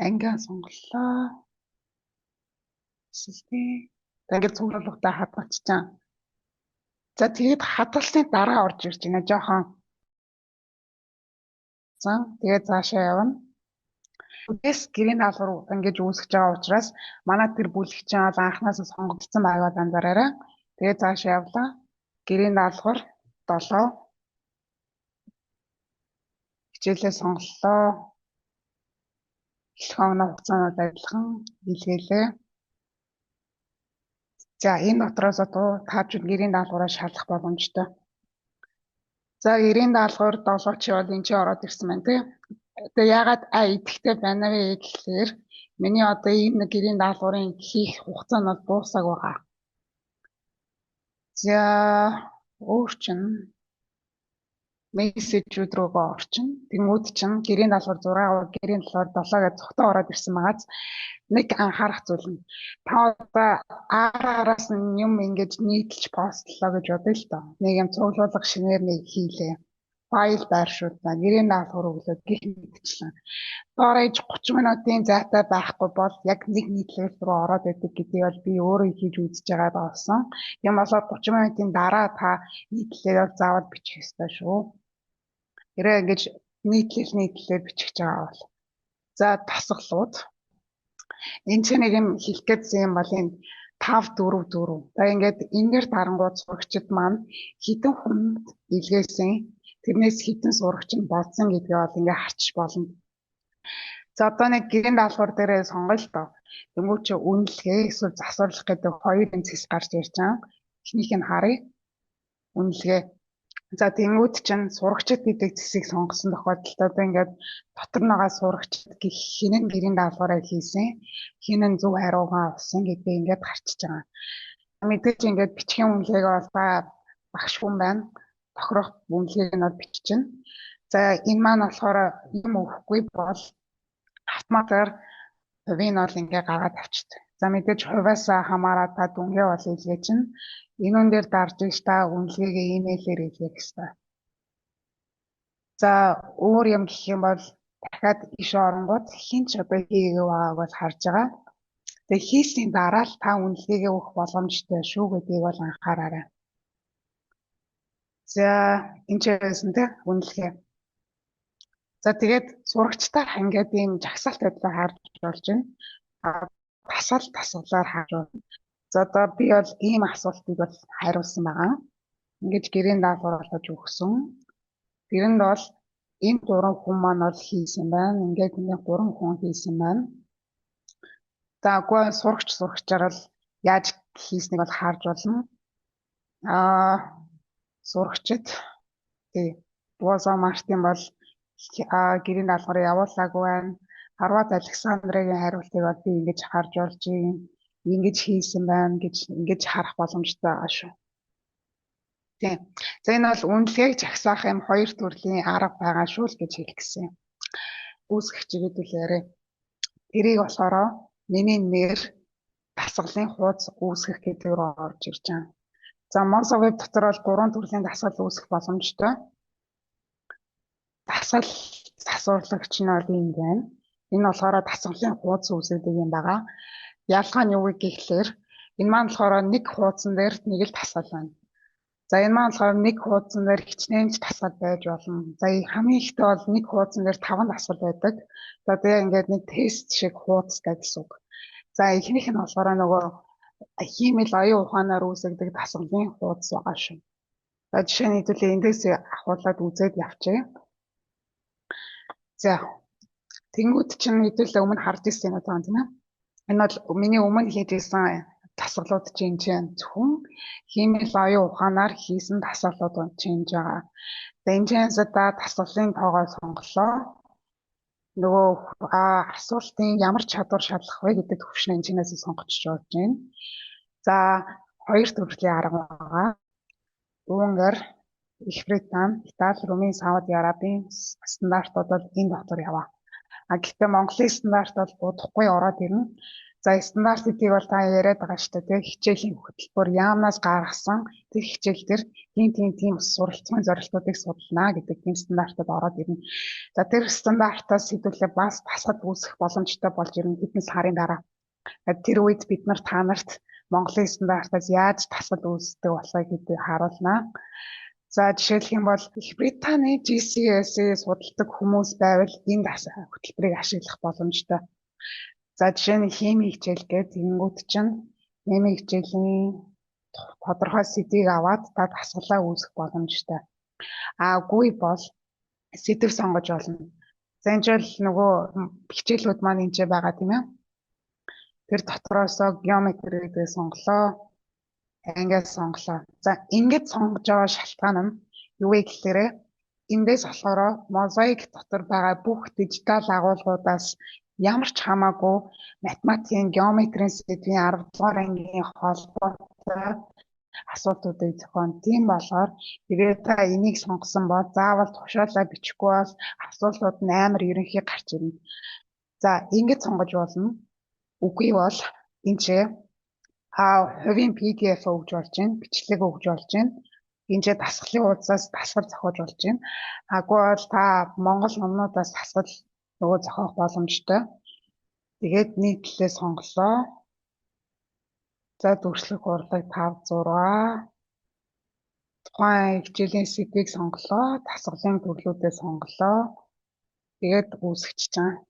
Ангиа сонголоо. Эсвэл ингээд цуглуулгатай хадгалчихсан. За тэгээд хадгалсны дараа орж ирж байна жоохон. За тэгээд цаашаа явна. Үдээс гэрийн даалгавар ингэж үүсгэж байгаа учраас манай тэр бүлэгчин бол анханаас сонгогдсон байгаад анзаараарай. Тэгээд цаашаа явлаа. Гэрийн даалгавар 7. Хичээлээ сонголоо. Эхлэх оноо хугацаанд адилхан илгээлээ. За энэ дотроос тааж гэрийн даалгавраа шалгах боломжтой. За гэрийн даалгавар 7 чи бол энэ чи ороод ирсэн байна тий. Тэгээ ягаад идэхтэй байна вэ гэхээр миний одоо энэ гэрийн даалгаврын хийх хугацаа нь бол дуусаг байгаа. За өөрчн мессежүүд рүүгээ орчин. Тэнгүүд чинь гэрийн даалгавар 6, гэрийн даалгавар 7 гэж зогтоо ороод ирсэн магаз нэг анхаарах зүйл нь. Та одоо араас нь юм ингэж нийтэлж постлоо гэж бодъё л доо. Нэг юм цуглуулга шинээр нэг хийлээ. Файл байршуулна, гэрийн даалгавар өглөөд гих мэдчихлээ. Доорож 30 минутын зайтай байхгүй бол яг нэг нийтлэл рүү ороод идэг гэдгийг бол би өөрөө хийж үзэж байгаа болсон. Юм болоод 30 минутын дараа та нийтлэлээр заавал бичих ёстой шүү. Тэрээ ингэж нийтлэлээр бичих байгаа бол. За дасгалууд. Энд чинь нэг юм хэлэх гэсэн юм бол энэ 5-4-4. За ингээд энээр дарангууд сурагчид маань хідэн хүнд илгээсэн. Тэрнээс хідэн сурагч нь болсон гэдгээ бол ингээд харчих болно. За одоо нэг гэрийн даалгавар дээрээ сонгоё л доо. Тэнгүүт чи үнэлгээ эсвэл засварлах гэдэг хоёр зэс гарч ирж байгаа. Эхнийх нь харъя. Үнэлгээ. За тэнгүүт чинь сурагчид гэдэг зэсийг сонгосон тохиолдолд одоо ингээд дотор нэгээ сурагчид хинэн гэрийн даалгавраа хийсэн, хинэн зөв хариугаа авсан гэдэг ингээд гарчиж байгаа. Мэдээж ингээд бичгийн үнэлгээг бол багш хүн байна. Тохирох үнэлгээг нь бол биччихнэ. За энэ маань болохоор юм өгөхгүй бол автоматар хувийн бол ингээд гаргаад авчдаг. За мэдээж хувиас хамаарат та дүнгээ бол илгээ чинь энэ дээр дарж иж та үнэлгээгээ имэйлээр илгээх хэрэгтэй. За өөр юм гэх юм бол дахиад иш оронгууд хин ч одоо хийгээгүй байгааг бол харж байгаа. Тэгээ хийсний дараа л та үнэлгээгээ өгөх боломжтой шүү гэдгийг бол анхаараарай. За энэ ч байсан те үнэлгээ. За тэгээд сурагчдаа ингээд ийм жагсаалт байдлаар харж болж байна. Дасгалаар харж байна. За одоо би бол ийм асуултыг бол хариулсан байгаа. Ингэж гэрийн даалгавар болгож өгсөн. Тэрэнд бол энэ 3 хүн маань бол хийсэн байна. Ингээд энэ 3 хүн хийсэн байна. За гоо сурагчаар л яаж хийснийг бол харж болно. Сурагчид Бозо Мартин бол гэрийн даалгаврыг явуулаагүй байна. Харват Александрагийн хариултыг бол би ингэж харж болж байна. ингэж хийсэн байна гэж ингэж харах боломжтой байгаа шүү. Тийм. За энэ бол үнэлгээг жагсаах юм хоёр төрлийн арга байгаа шүү л гэж хэлэх гэсэн юм. Үүсгэх чиглэлээрээ тэрийг болохоор миний нэр дасгалын хуудас үүсгэх гэдэг рүү орж ирж байгаа. За Monzo Web дотор бол 3 төрлийн дасгал үүсгэх боломжтой. Дасгал засварлагч нь бол юм байна. Энэ болохоор дасгалын хуудас үүсгэдэг юм байгаа. Ялгаа нь юу вэ гэхлээр энэ маань болохоор нэг хуудсан дээр нэг л дасгал байна. За энэ маань болохоор нэг хуудсан дээр хичнээн ч дасгал байж болно. За хамгийн ихдээ бол нэг хуудсан дээр 5 дасгал байдаг. За тэгээ ингээд нэг тест шиг хуудастай гэсэн үг. За эхнийх нь болохоор нөгөө хиймэл оюун ухаанаар үүсгдэг дасгалын хуудас байгаа шүү. За жишээний хэдүүлээ эндээс ахуулаад үзээд явчих. За тэнгууд чинь хэдүүлээ өмнө харж ирсэн юм байна тийм ээ. Энэ бол миний өмнө хийжсэн дасгалууд чинь зөвхөн хиймэл оюун ухаанаар хийсэн дасгалууд чинь байгаа. За энэ чэнсэдээ дасгалын тоогоо сонголоо. Нөгөө асуултын ямар чадвар шалгах вэ гэдэг төвшин энэчнээс сонгочих болж байна. За хоёр төрлийн арга байгаа. Үүнгээр Их Британи, Итали, Румын, Сауди Арабын стандартууд бол энэ дотор яваа. Гэхдээ Монголын стандарт бол будахгүй ороод ирнэ. За стандартыг бол та яриад байгаа шүү дээ. Хичээлийн хөтөлбөр яамнаас гаргасан тэр хичээл дээр тийм суралцсан зорилтуудыг судална гэдэг тийм стандартад ороод ирнэ. За тэр стандартаас хэдүүлээ бас дасгал үүсгэх боломжтой болж ирнэ хэдэн сарын дараа. Тэр үед бид нар та нарт Монголын стандартаас яаж дасгал үүсдэг болохыг гэдгийг харуулна. За жишээлх юм бол Их Британи GCSE судалдаг хүмүүс байвал энэ хөтөлбөрийг ашиглах боломжтой. За жишээ нь хими хичээл гэдэг тэнгууд чинь хими хичээлийн тодорхой сэдвийг аваад та дасгалаа үүсгэх боломжтой. Үгүй бол сэдв сонгож болно. За энэ жил нөгөө хичээлүүд маань энэ байгаа тийм ээ. Тэр дотроосоо геометри гэдэг сонголоо, ангиас сонголоо. За ингэж сонгож байгаа шалтгаан нь юу вэ гэхээр эндээс болохоор мозаик дотор байгаа бүх дижитал агуулгуудаас ямар ч хамаагүй математикийн геометрийн сэдвийн 10 дугаар ангийн холбоотой асуултуудыг зохион. Тийм болохоор тэгээд та энийг сонгосон бол заавал тушаалаа бичихгүй бол асуултууд нь амар ерөнхий гарч ирнэ. За ингэж сонгож болно. Үгүй бол энэ ч хувийн PDF өгж болж байна, бичлэг өгж болж байна. Энд дасгалын хуудасаас дасгал зохиож болж байна. Аггүй бол та Монгол номнуудаас дасгал нөгөө зохиох боломжтой. Тэгээд нийтлэлээ сонголоо. За дүрслэх урлаг 5 6. Тухайн хичээлийн сэдвийг сонголоо, дасгалын төрлүүдээ сонголоо. Тэгээд үүсгэж чана.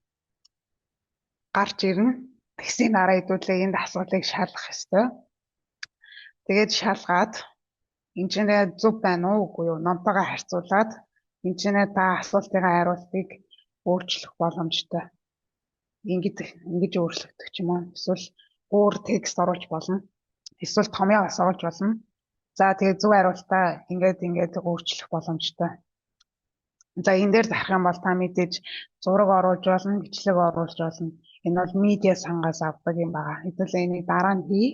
Гарч ирнэ. Тэгсийн дараа хэдүүлээ энэ дасгалыг шалгах ёстой. Тэгээд шалгаад энэчнээ зөв байна уу үгүй юу номтойгоо харьцуулаад энэчнээ та асуултын хариултыг өөрчлөх боломжтой. Ингэж өөрчлөгдөх юм уу? Эсвэл өөр текст оруулж болно. Эсвэл томьёогоос оруулж болно. За тэгээд зөв хариултаа ингэж өөрчлөх боломжтой. За энэ дээр зарах юм бол та мэдээж зураг оруулж болно, бичлэг оруулж болно. Энэ бол медиа сангаас авдаг юм байна. Хэдүүлээ энийг дараа нь хий.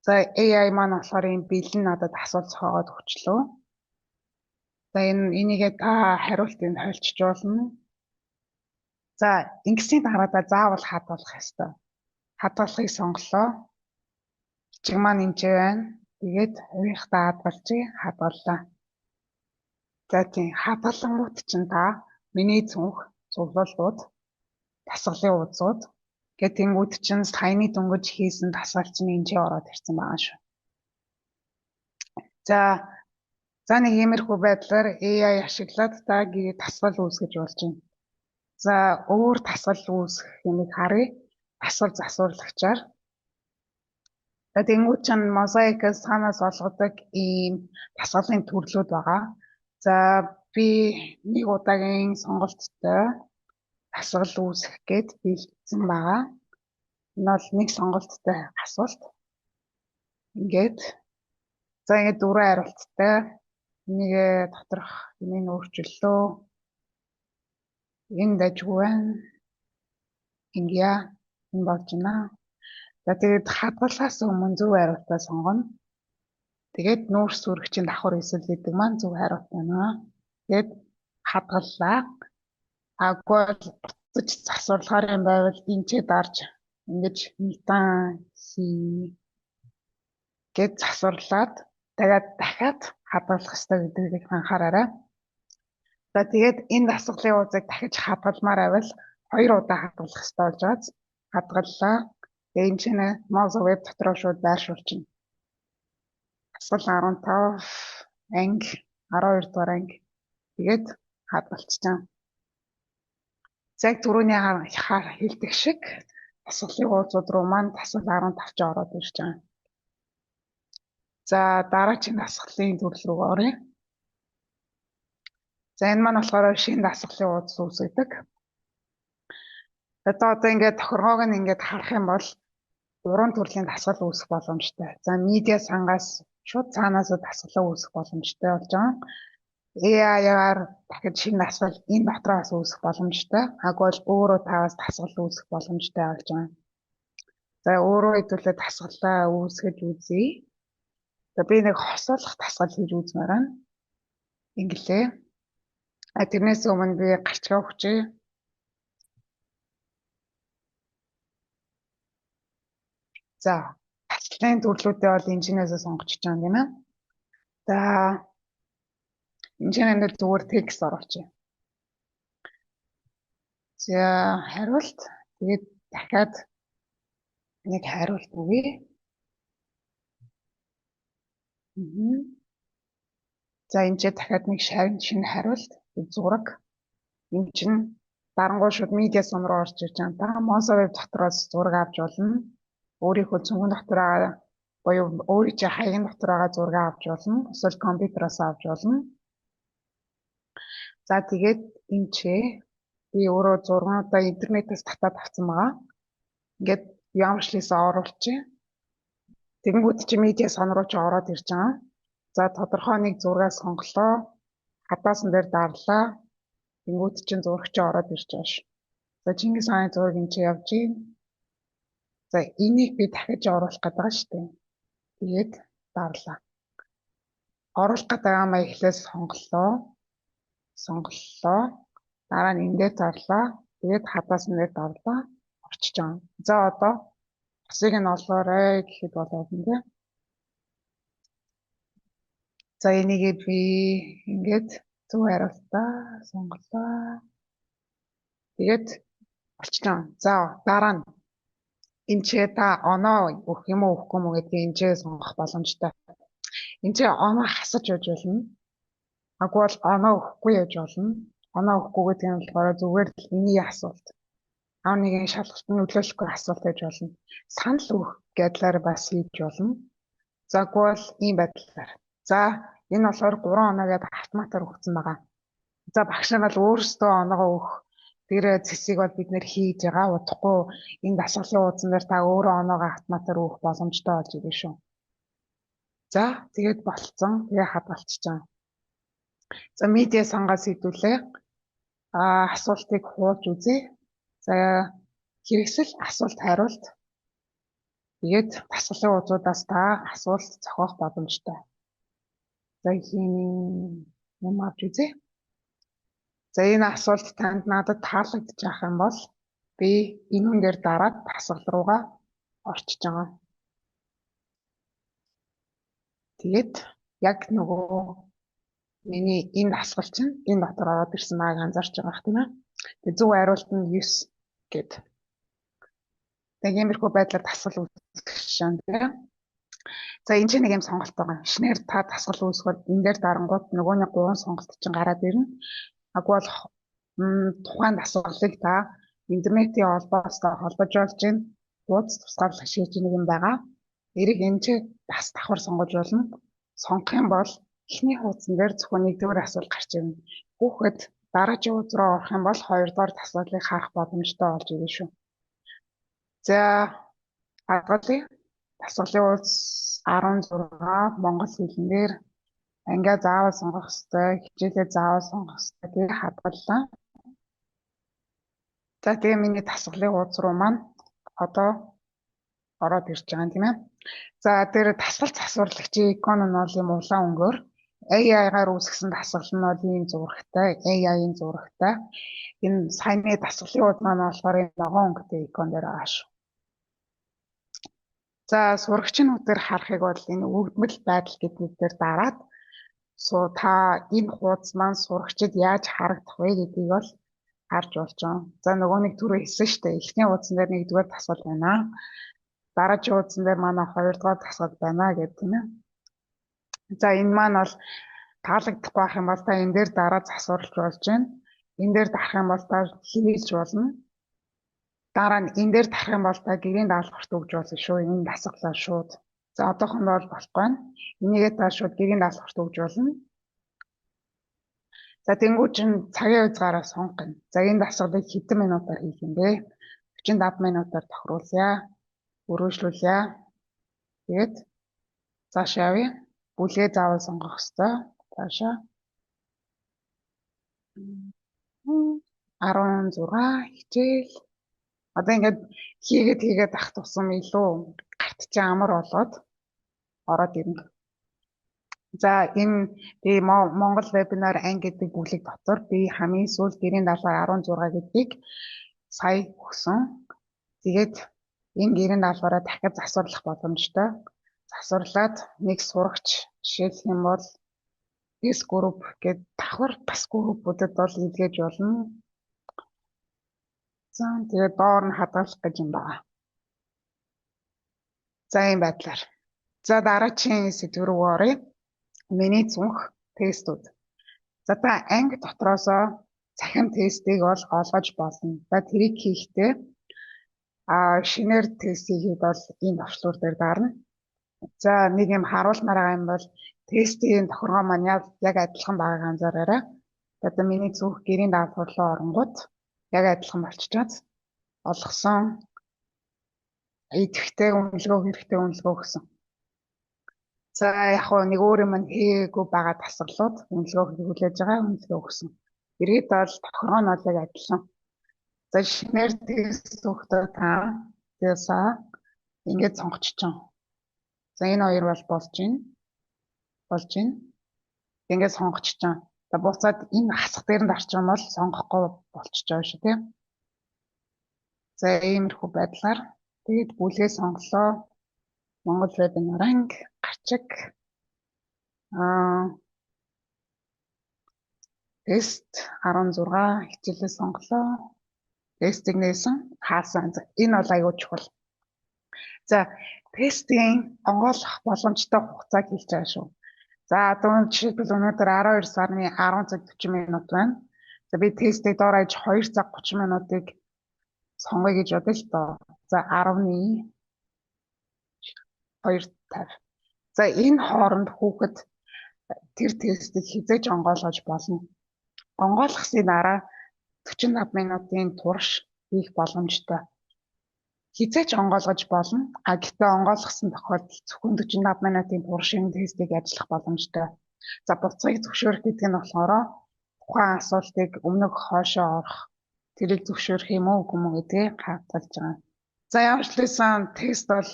За AI маань болохоор энэ бэлэн надад асуулт зохиогоод өгчлөө. За энийгээ та хариултыг хольчж болно. За ингэсний дараа заавал хадгалах ёстой. Хадгалахыг сонголоо. Хичээг маань энэ байна. Тэгээд хувийнхтаа хадгаллаа. За тийм хадгалангууд чинь та миний цүнх цуглуулгууд дасгалын уудсууд гэдэг тэнгууд чинь саяны дөнгөж хийсэн дасгал чинь энэ ороод ирсэн байгаа шүү. За нэг иймэрхүү байдлаар AI ашиглаад та дасгал үүсгэж болж байна. За өөр дасгал үүсгэх юмыг харъя. Дасгал засварлагчаар. За тэнгууд чинь мозаикаас санаас олгодог ийм дасгалын төрлүүд байгаа. За би нэг удаагийн сонголттой дасгал үүсгэх гээд бэлдсэн байгаа. Энэ бол нэг сонголттой асуулт. Ингээд 4 хариулттай нэг доторх юмыг өөрчиллөө. Энэ дажгүй байна. Энэ болж байна. За тэгээд хадгалахаас өмнө зөв хариултаа сонгоно. Тэгээд нүүрс үргчийн давхар эсэл гэдэг маань зөв хариулт байна. Тэгээд хадгаллаа. Агуул буцаж засварлахаар юм байвал энчээ дарж ингэж метан гэж засварлаад тэгээд дахиад хадгалах ёстой гэдгийг анхаараарай. За тэгээд энэ дасгалын уудыг дахиж хадгалмаар байвал 2 удаа хадгалах ёстой болж байгаа. Хадгаллаа. Тэгээд энэ чинь Moza web дотроо шууд байршуулчихна. Дасгал 15 анги 12 дугаар анги тэгээд хадгалчихсан. Яг түрүүний хэлдэг шиг дасгалын уудууд руу маань дасгал 15 ч ороод ирж байгаа. За дараагийн дасгалын төрөл рүү оръё. За энэ маань болохоор шинэ дасгалын уудс үүсгдэг. Одоо ингээд тохиргоог нь ингээд харах юм бол 3 төрлийн дасгал үүсэх боломжтой. За медиа сангаас шууд цаанаас дасгалаа үүсэх боломжтой болж байгаа. AI-аар дахид шинэ дасгал энэ дотроос үүсэх боломжтой. Агвал өөрөө таваас дасгал үүсэх боломжтой болж байгаа. За өөрөө хэдүүлээ дасгалаа үүсгэж үзье. За би нэг хосоолох дасгал хийж үзмээр байна. Инглээ. Тэрнээс өмнө би гарчгаа өгчээ. За дасгалын төрлүүдээ бол энэчнээс сонгож байгаа юм аа. За энэчнээр зүгээр текст оруулчих. За хариулт. Тэгээд дахиад нэг хариулт өгье. За энэ ч дахиад нэг шинэ хариулт зураг. Энэ чинь дарангуй шууд медиа сон руу орж ирж байгаа. Та Moza web дотроос зураг авч болно. Өөрийнхөө цөмөн дотор байгаа буюу өөрийн хаягийн дотор байгаа зураг авч болно. Эсвэл компьютероос авч болно. За тэгээд энэ ч би өөрөө зургуудаа интернетээс татаад авсан байгаа. Ингээд ямарчлалаа оруулчих. Тэгэнгүүт чи медиа сон руу ч ороод ирж байгаа. За тодорхой нэг зураг сонголоо. Хадаасан дээр дарлаа. Тэгэнгүүт чин зурагч ороод ирж байгаа ш. За Чингис хааны зураг энэ чи явж гин. За энийг би дахиж оруулах гэдэг байгаа шүү дээ. Тэгээд дарлаа. Оруулах гэдэг амаа эхлээс сонголоо. Дараа нь эндээ зарлаа. Тэгээд хадаасан дээр дарлаа. Орчиж байгаа. За одоо басыг нь олоорой гэхэд болоод юм дээ. За энийг би ингээд зөв хариултаа сонголоо. Тэгээд болчихж байгаа. За дараа нь энэ ч та оноо өгөх юм уу өгөхгүй юм уу гэдгийг энэ ч сонгох боломжтой. Энэ ч оноо хасаж яж болно. Агвал оноо өгөхгүй яж болно. Оноо өгөхгүй гэдэг нь болохоор зүгээр л миний асуулт. Аав нэгэн шалгалт нь нөлөөлөхгүй асуулт гэж болно. Санал өгөх гэдлээр бас хийж болно. За агвал ийм байдлаар. За энэ болохоор 3 оноо гэдэг автоматар өгсөн байгаа. За багш нар бол өөрсдөө оноогоо өгөх тэр зэсийг бол бид нэр хийж байгаа. Удахгүй энэ дасгалын уудсан дээр та өөрөө оноогоо автоматар өгөх боломжтой болж байгаа шүү. За тэгээд болцсон. Тэгээ хадгалчихж байгаа. За медиа сангаас хэдүүлээ. Асуултыг хууж үзье. За хэрэгсэл асуулт хариулт. Тэгээд дасгалын уудуудаас та асуулт зохиох боломжтой. За юм авч үзье. За энэ асуулт танд надад таалагдчих ах юм бол би энэ хүн дээр дараад дасгал руугаа орчиж байгаа. Тэгээд яг нөгөө миний энэ дасгал чинь энэ дотор ороод ирсэн байгааг анзаарч байгаа тийм ээ. Тэгээд зөв хариулт нь 9 гэд. Тэгээд иймэрхүү байдлаар дасгал үүсгэх шин тийм. За энэ чинь нэг юм сонголт байгаа. Шинээр та дасгал үүсгэл энэ дээр дарангууд нөгөөний 3 сонголт чинь гараад ирнэ. Агвал тухайн дасгалыг та интернетийн холбоостой холбож болж гин хуудас тусгаарлах шийдэж нэг юм байгаа. Эрэг энэ ч бас давхар сонгож болно. Сонгох юм бол эхний хуудсан дээр зөвхөн нэгдүгээр асуулт гарч ирнэ. Хүүхэд дараагийн хуудас руу орох юм бол 2 дугаар дасгалыг харах боломжтой болж ирнэ шүү. За хадгалъя. Дасгалын хуудас 16 монгол хэлнээр ангиа заавал сонгох ёстой, хичээлээ заавал сонгох ёстой. Тэгээ хадгаллаа. За тэгээ миний дасгалын хуудас руу маань одоо ороод ирж байгаа юм тийм ээ. За тэр дасгалт засварлагчийн икон нь бол юм улаан өнгөөр AI-гаар үүсгэсэн дасгал нь бол ийм зурагтай, AI-ийн зурагтай. Энэ саяны дасгалын ууд маань болохоор энэ ногоон өнгөтэй икон дээр байгаа шүү. За сурагчийн үгээр харахыг бол энэ өгдмөл байдал гэдгээр дараад та энэ хуудас маань сурагчид яаж харагдах вэ гэдгийг бол харж болж байгаа. За нөгөө нэг түрүү хэлсэн шүү дээ. Эхний хуудсан дээр нэгдүгээр дасгал байна. Дараагийн хуудсан дээр манай хоёрдугаар дасгал байна гэдэг тийм ээ. За энэ маань бол таалагдахгүй байх юм бол та энэ дээр дараа засварлаж болж байна. Энэ дээр дарах юм бол та хийлж болно. Дараа нь энэ дээр дарах юм бол та гэрийн даалгаварт өгж болно шүү. Энэ дасгалаа шууд. За одоохондоо бол болохгүй. Энийгээ та шууд гэрийн даалгаварт өгж болно. За тэнгуү чин цагийн хязгаараа сонгоно. За энэ дасгалыг хэдэн минутаар хийх юм бэ? 45 минутаар тохируулъя. Өргөжлүүлье. Тэгээд цаашаа явъя. Бүлгээ заавал сонгох ёстой. Цаашаа 16 хичээл. Одоо ингээд хийгээд ах тусам илүү гарт чи амар болоод ороод ирнэ. За энэ би Монгол вебинар анги гэдэг бүлэг дотор би хамгийн сүүл гэрийн даалгавар 16 гэдгийг сая өгсөн. Тэгээд энэ гэрийн даалгавраа дахиад засварлах боломжтой. Засварлаад нэг сурагч жишээлх юм бол this group гэдэг давхар бас группүүдэд бол илгээж болно. За тэгээд доор нь хадгалах гэж юм байна. За энэ байдлаар. За дараагийн сэдв рүү оръё. Миний зүнх тестүүд. За та анги дотроосоо цахим тестийг бол олгож болно. За тэрийг хийхдээ шинээр тест хийхэд бол энэ товчлуур дээр дарна. За нэг юм харуулмаар байгаа юм бол тестийн тохиргоо маань яг адилхан байгааг анзаараарай. Одоо миний зүнх гэрийн даалгавар руу оронгууд яг адилхан болчиход олгосон идэвхтэй үнэлгөө хэрэгтэй үнэлгөө гэсэн. За яг нэг өөр юм хийгээгүй байгаа тасгалууд үнэлгөө хүлээж байгаа үнэлгөө өгсөн. Иргэд бол тохиргоо нь яг адилхан. За шинээр тест өгөхдөө та ясаа ингэж сонгочихсон. За энэ хоёр бол болж байна. Ингэж сонгочихсон. За буцаад энэ хасах дээр нь дарчих юм бол сонгохгүй болчихж байгаа шүү тийм. За иймэрхүү байдлаар тэгээд бүлгээ сонголоо. Монгол вебинар анги гарчиг тест 16 хичээлээ сонголоо. Тестийг нээсэн хаасан. Энэ бол аюул чухал. За тестийн онгойлгох боломжтой хугацааг хэлж байгаа шүү. За одоо жишээлбэл өнөөдөр 12 сарны 10 цаг 40 минут байна. За би тестийг доор аж 2 цаг 30 минутыг сонгоё гэж бодъё л доо. За 10-ны 2:50. За энэ хооронд хүүхэд тэр тестийг хизээж онгойлгож болно. Онгойлгосны дараа 45 минутын турш хийх боломжтой. Хизээж онгойлгож болно. Гэхдээ онгойлгосон тохиолдолд зөвхөн 45 минутын турш энэ тестийг ажиллах боломжтой. За буцааг зөвшөөрөх гэдэг нь болохоор тухайн асуултыг өмнөх хоошоо орох тэрийг зөвшөөрөх юм уу үгүй мүү гэдгийг хавталж байгаа. За ямар ч байсан тест бол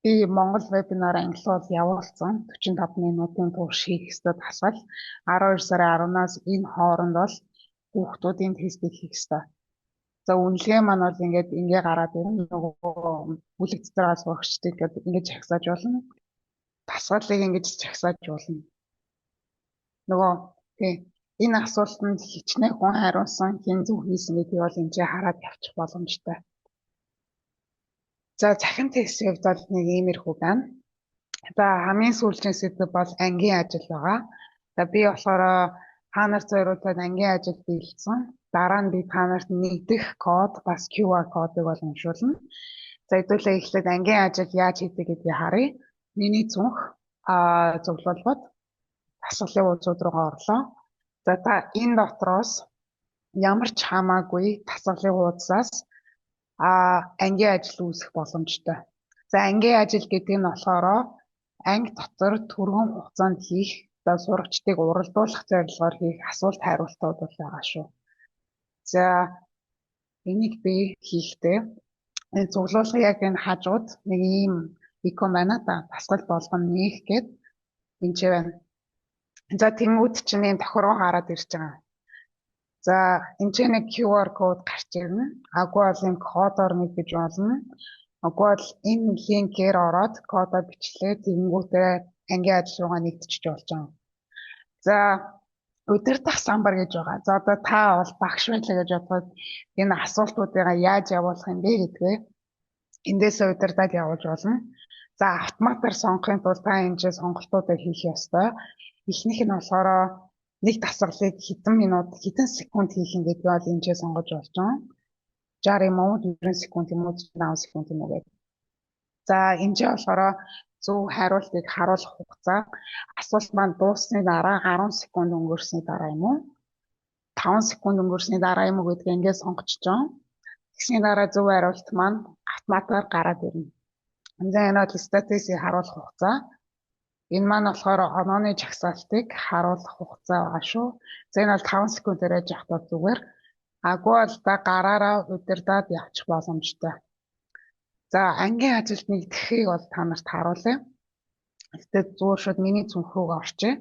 би Монгол вебинар англи бол явуулсан 45 минутын турш хийх ёстой дасгал 12 сарын 10-наас энэ хооронд бол хүүхдүүдийн тестийг хийх ёстой. За үнэлгээ маань бол ингээ гараад ирнэ. Нөгөө бүлэг дотор сурагчдыг ингэж чагсааж болно. Дасгалыг ингэж чагсааж болно. Нөгөө энэ асуултанд хичнээн хүн хариулсан, хэн зөв хийсэн гэдгийг бол энэ хараад явчих боломжтой. За захин тестийн хувьд бол нэг иймэрхүү байна. За хамгийн сүүлийн сэдв бол ангийн ажил байгаа. За би болохоор та нарт зориулаад ангийн ажил биелсэн. Дараа нь би та нарт нэгдэх код бас QR кодыг бол уншуулна. За хэдүүлээ эхлээд ангийн ажил яаж хийдэг гэдгийг харъя. Миний зүнх зөвлөлгод асуулын уулзууд руугаа орлоо. За та энэ дотроос ямар ч хамаагүй тасгалын хуудасаас ангийн ажил үүсгэх боломжтой. За ангийн ажил гэдэг нь болохоор анги дотор түргэн хугацаанд хийх, сурагчдыг уралдуулах зорилгоор хийх асуулт хариултууд байгаа шүү. За энийг би хийхдээ Энэ цуглуулгын яг энэ хажууд нэг ийм икон байна да. Дасгал болгоно нээх гээд энэ ч байна. За тэнгууд чинь энэ тохироо гараад ирж байгаа. За энэ ч нэг QR код гарч ирнэ. Агуу бол энэ кодоор нэг гэж болно. Агуу бол энэ линкээр ороод кодоо бичлээ тэнгуудээ ангийн ажил руугаа нэгдчихэж болж байгаа. За удирдах самбар гэж байгаа. За одоо та бол багш байлаа гэж бодоход энэ асуултуудыг яаж явуулах юм бэ гэдгээ эндээсээ удирдаад явуулж болно. За автоматар сонгохын тулд та энэ сонголтуудыг хийх ёстой. Эхнийх нь болохоор нэг дасгалыг хэдэн минут, хэдэн секунд хийх юм гэдгийг бол энэ сонгож болж байгаа. 60 юм уу, 40 секунд юм уу, 50 секунд юм уу гэдэг. За энэ болохоор зөв хариултыг харуулах хугацаа. Асуулт маань дууссаны дараа 10 секунд өнгөрсөний дараа юм уу? 5 секунд өнгөрсөний дараа юм уу гэдгийг ингээд сонгочихж байгаа. Тэгсний дараа зөв хариулт маань автоматар гараад ирнэ. За энэ бол статистикийг харуулах хугацаа. Энэ маань болохоор онооны жагсаалтыг харуулах хугацаа байгаа шүү. За энэ бол 5 секундээр яж явах зүгээр. Агуу бол та гараараа удирдаад явчих боломжтой. За ангийн ажилд нэгдэхийг бол та нарт харуулъя. Гэтэ зүгээр шууд миний цүнх рүү орчээ.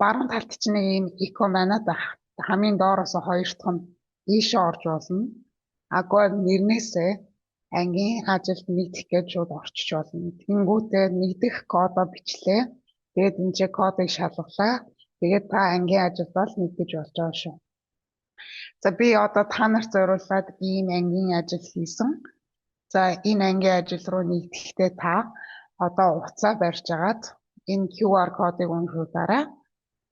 Баруун талд чинь нэг ийм икон байна да. Хамгийн доороос хоёр дахь нь ийшээ орж болно. Агуу нэрнээсээ ангийн ажилд нэгдэх гэж шууд орчиж болно. Тэнгүүтээ нэгдэх кодоо бичлээ. Тэгээд энэ кодыг шалгалаа. Тэгээд та ангийн ажилд бол нэгдэж болж байгаа шүү. За би одоо та нарт зориулаад ийм ангийн ажил хийсэн. За энэ ангийн ажил руу нэгдэхдээ та одоо утсаа барьж агаад энэ QR кодыг уншуулаарай.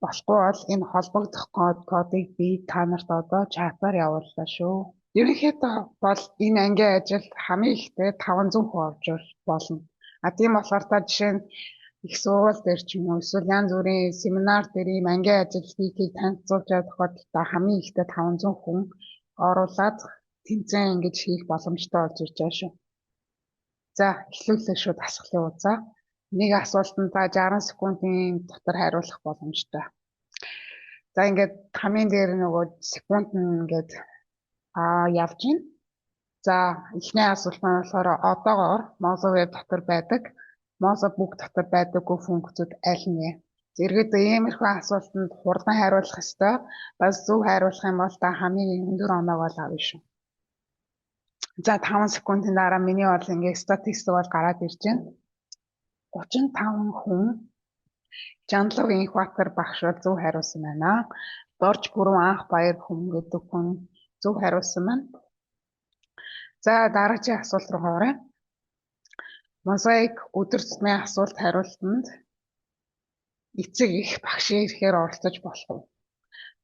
Болохгүй бол энэ холбогдох кодыг би та нарт одоо чатаар явууллаа шүү. Ерөнхийдөө бол энэ ангийн ажил хамгийн ихдээ 500 орж болно. Тийм болохоор та жишээ нь их сургууль дээр ч юм уу эсвэл янз бүрийн семинар дээр ийм ангийн ажил хийхийг танилцуулж байгаа тохиолдолд хамгийн ихдээ 500 хүн оруулаад тэмцээн ингэж хийх боломжтой болж ирж байгаа шүү. За эхлүүлээ шүү дасгалын хугацаа. Нэг асуултанд 60 секундын дотор хариулах боломжтой. За ингээд хамгийн дээр нөгөө секунд нь ингээд явж байна. За эхний асуулт нь болохоор одоогоор Mozo Web дотор байдаг, Mozo Book дотор байдаггүй функцүүд аль нь вэ? Зэрэгэд иймэрхүү асуултанд хурдан хариулах ёстой. Бас зөв хариулах юм бол та хамгийн өндөр оноог бол авна шүү. За 5 секундын дараа миний бол ингээд статистик бол гараад ирж байна. 35 хүн Жанлог Инхбатар багш зөв хариулсан байна. Дорж Бүрэн анх баяр хүн гэдэг хүн зөв хариулсан байна. За дараагийн асуулт руу оръё. Mosaic өдөр тутмын асуулт хариултанд эцэг их багшийн ихээр оролцож болох уу?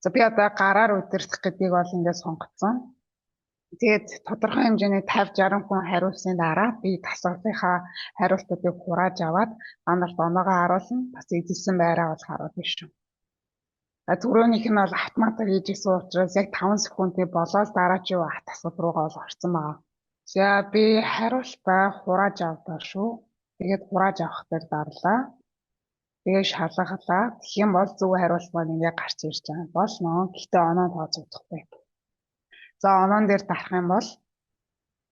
За би одоо гараар удирдах гэдгийг бол ингээд сонгоцсон. Тэгээд тодорхой хэмжээний 50-60 хүн хариулсны дараа би дасгалынхаа хариултуудыг хурааж аваад манайд оноогоо харуулна. Бас эзэлсэн байраа бол харуулна шүү. Түрөөнийх нь бол автоматар хийж ирсэн учраас яг 5 секундын болоод дараагийн дасгал руугаа бол орсон байгаа. За би хариултаа хурааж авдаа шүү. Тэгээд хурааж авах дээр дарлаа. Тэгээд шалгалаа. Тэгэх юм бол зөв хариулт маань ингээд гарч ирж байгаа. Болно. Гэхдээ оноо тооцогдохгүй. За оноон дээр дарах юм бол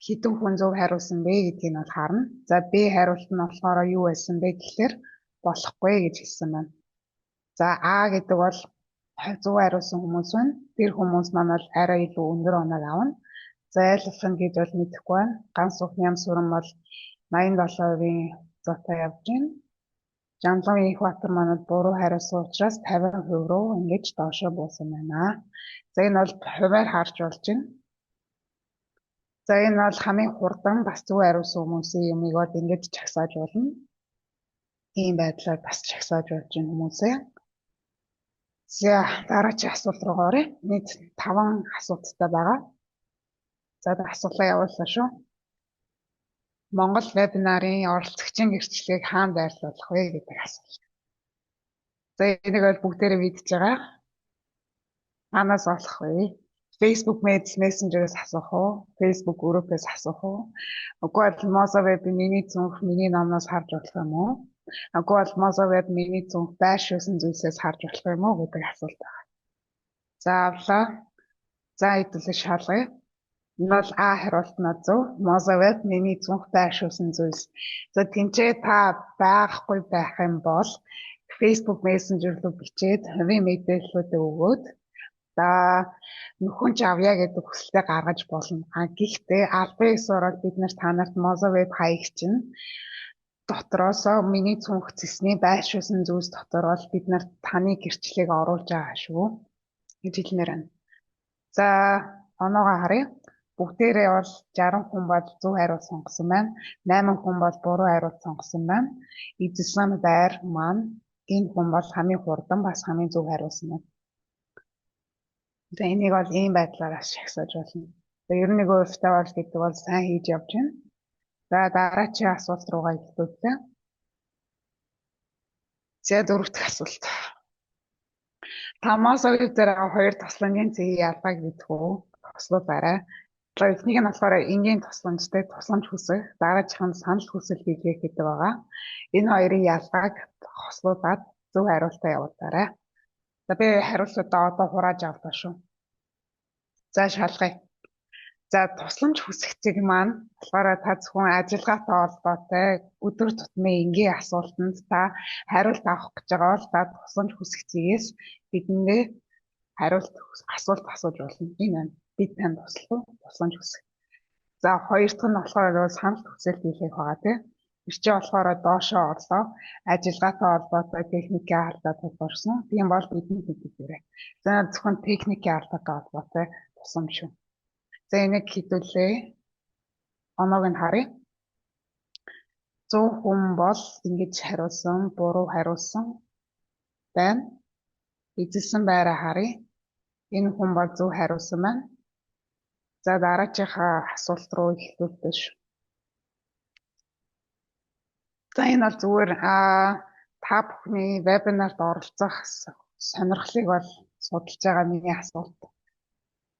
хэдэн хүн зөв хариулсан бэ гэдгийг нь бол харна. За B хариулт нь болохоор юу байсан бэ гэхээр болохгүй гэж хэлсэн байна. За А гэдэг бол зөв хариулсан хүмүүс байна. Тэр хүмүүс маань бол арай илүү өндөр оноог авна. За айлах нь гэж бол мэдэхгүй байна. Ганц ухны ям сүрэн бол 87% зоотой явж байна. Жанлог Инхбатар маань буруу хариулсан учраас 50% руу ингэж доошоо буусан байна. За энэ бол хуваар харж болж байна. За энэ бол хамгийн хурдан бас зөв хариулсан хүмүүсийн юмыг бол ингэж чагсааж болно. Ийм байдлаар бас чагсааж болж байна хүмүүсээ. За дараагийн асуулт руу оръё. Нийт 5 асуулттай байгаа. За асуулаа явууллаа шүү. Монгол вебинарын оролцогчийн гэрчлэгийг хаана байрлуулах вэ гэдэг асуулт. За энийг бол бүгдээрээ мэдж байгаа. Манаас олох вэ? Facebook Messenger-ээс асуух уу? Facebook группээс асуух уу? Үгүй бол Mozo Web миний цүнх миний номноос харж болох юм уу? Үгүй бол Mozo Web миний цүнх байршуулсан зүйлсээс харж болох юм уу гэдэг асуулт байна. За авлаа. За хэдүүлээ шалгая. Энэ бол А хариулт нь зөв. Mozaweb миний зүнх байршуулсан зүйлс. За тэнцээ та байхгүй байх юм бол Facebook Messenger руу бичээд хувийн мэдээллүүдээ өгөөд нөхөн ч авъя гэдэг хүсэлтэд гаргаж болно. Гэхдээ албан ёсоор бид танарт Mozaweb хаяг чинь дотроос миний цүнх цэсний байршуулсан зүйлс дотор бол бид таны гэрчлэлийг оруулж байгаа шүү гэж хэлмээр байна. За оноогоо харъя. Бүгдээрээ бол 60 хүн бол зөв хариулт сонгосон байна. 8 хүн бол буруу хариулт сонгосон байна. Эзэлсэн байр маань энэ хүн бол хамгийн хурдан бас хамгийн зөв хариулсан байна. За энийг бол ийм байдлаар шагсаж болно. За ер нь өөртөө бол гэдэг бол сайн хийж явж байна. За дараагийн асуулт руугаа хэлүүлээ. За дөрөвт асуулт. Тамаас өөр дээр хоёр тусламжийн цэгийн ялгааг мэдэх үү? Тослуулаарай. За эхнийг нь болохоор энгийн тусламжтай тусламж хүсэх, дараагийнх нь санал хүсэл хийгээ гэдэг байгаа. Энэ хоёрын ялгааг хослуулаад зөв хариултаа явуулаарай. За би хариултаа одоо хурааж авлаа шүү. За шалгая. За тусламж хүсэх зэг маань болохоор та зөвхөн ажиллагаатай холбоотой өдөр тутмын энгийн асуултанд та хариулт авах гэж байгаа бол та тусламж хүсэх зэгээс бидэндээ хариулт асуулт асууж болно. Энэ бид танд тусламж хүсэх. За хоёр дахь нь болохоор санал хүсэл хийх байгаа тийм. Тэр чинь болохоор доошоо орлоо ажиллагаатай холбоотой техникийн алдаа тулгарсан. Тийм бол бидний хэлбэрээ. За зөвхөн техникийн алдаатай холбоотой тусламж шүү. За энийг хэдүүлээ. Оноог нь харъя. 100 хүн бол ингэж хариулсан, буруу хариулсан байна. Эзэлсэн байраа харъя. Энэ хүн бол зөв хариулсан байна. За дараагийн асуулт руу эхлүүлдэг шүү. За энэ бол зүгээр та бүхний вебинарт оролцох сонирхлыг бол судалж байгаа миний асуулт.